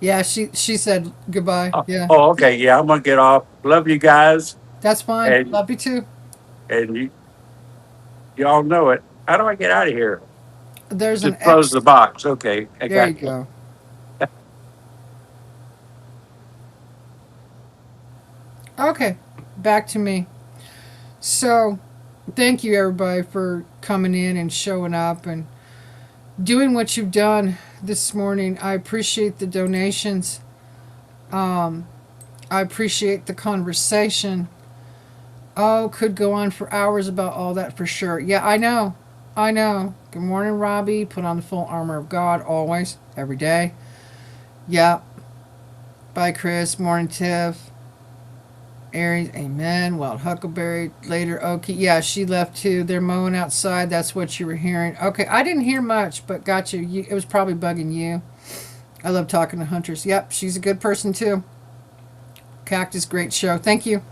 Yeah, she said goodbye. Oh, Yeah, oh, okay. Yeah, I'm gonna get off. Love you guys, that's fine. and Love you too. you all know it. How do I get out of here? There's an Just close X. the box. Okay, I There you got. go. Okay, back to me. So, thank you everybody for coming in and showing up and doing what you've done this morning. I appreciate the donations. I appreciate the conversation. Oh, could go on for hours about all that for sure. Yeah, I know. I know. Good morning, Robbie. Put on the full armor of God always, every day. Yeah. Bye, Chris. Morning, Tiff. Aries, amen. Wild Huckleberry, later, okay. Yeah, she left too. They're mowing outside. That's what you were hearing. Okay, I didn't hear much, but got you. It was probably bugging you. I love talking to hunters. Yep, she's a good person too. Cactus, great show. Thank you.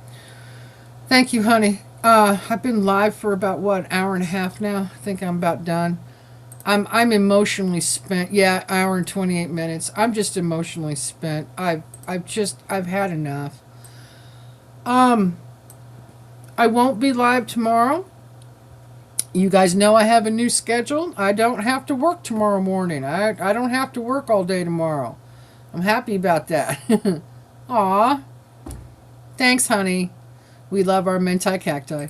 Thank you, honey. I've been live for about what, hour and a half now. I think I'm about done. I'm emotionally spent. Yeah, hour and 28 minutes. I'm just emotionally spent. I've had enough. I won't be live tomorrow. You guys know I have a new schedule. I don't have to work tomorrow morning. I don't have to work all day tomorrow. I'm happy about that. Aw. Thanks, honey. We love our menti cacti.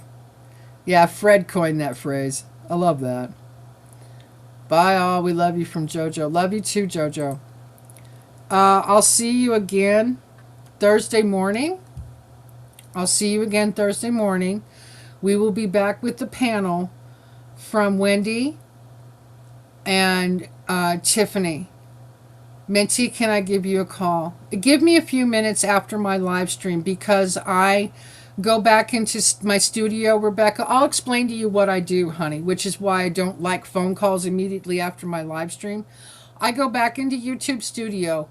Yeah, Fred coined that phrase. I love that. Bye, all. We love you from JoJo. Love you too, JoJo. I'll see you again Thursday morning. We will be back with the panel from Wendy and Tiffany. Minty, can I give you a call? Give me a few minutes after my live stream because I go back into my studio, Rebecca. I'll explain to you what I do, honey, which is why I don't like phone calls immediately after my live stream. I go back into YouTube Studio.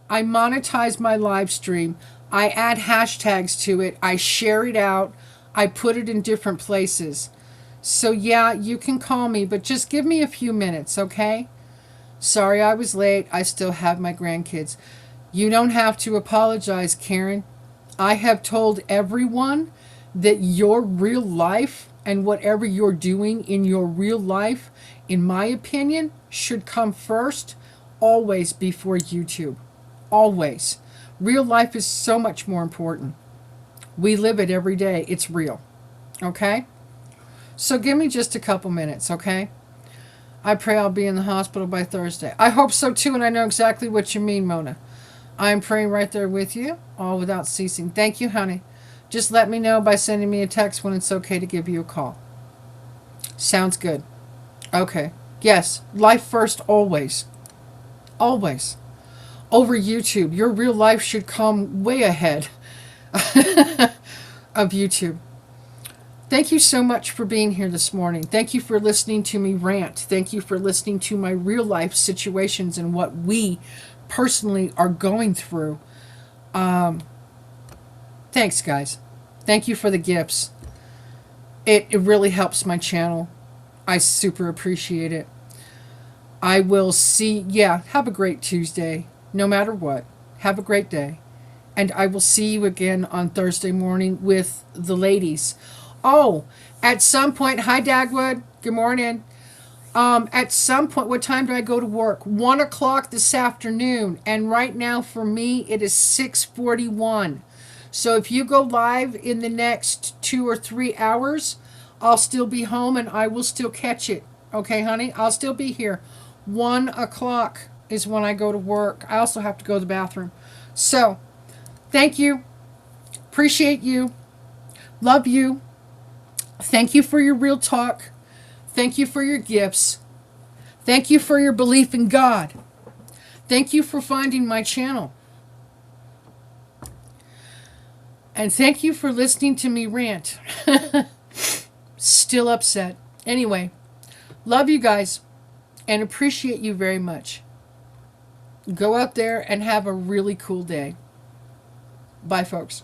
I monetize my live stream. I add hashtags to it. I share it out. I put it in different places. So yeah, you can call me, but just give me a few minutes, okay? Sorry I was late. I still have my grandkids. You don't have to apologize, Karen. I have told everyone that your real life and whatever you're doing in your real life, in my opinion, should come first, always before YouTube. Always. Real life is so much more important. We live it every day. It's real. Okay? So give me just a couple minutes, okay? I pray I'll be in the hospital by Thursday. I hope so too, and I know exactly what you mean, Mona. I'm praying right there with you, all without ceasing. Thank you, honey. Just let me know by sending me a text when it's okay to give you a call. Sounds good. Okay. Yes, life first always. Always. Over YouTube. Your real life should come way ahead of YouTube. Thank you so much for being here this morning. Thank you for listening to me rant. Thank you for listening to my real life situations and what we personally are going through. Thanks, guys. Thank you for the gifts. It really helps my channel. I super appreciate it. I will see, have a great Tuesday, no matter what. Have a great day. And I will see you again on Thursday morning with the ladies. Oh, at some point, hi Dagwood, good morning. At some point, what time do I go to work? 1 o'clock this afternoon. And right now for me, it is 6:41. So if you go live in the next 2 or 3 hours, I'll still be home and I will still catch it. Okay, honey? I'll still be here. 1 o'clock is when I go to work. I also have to go to the bathroom. So, thank you. Appreciate you. Love you. Thank you for your real talk. Thank you for your gifts. Thank you for your belief in God. Thank you for finding my channel. And thank you for listening to me rant. Still upset. Anyway, love you guys and appreciate you very much. Go out there and have a really cool day. Bye, folks.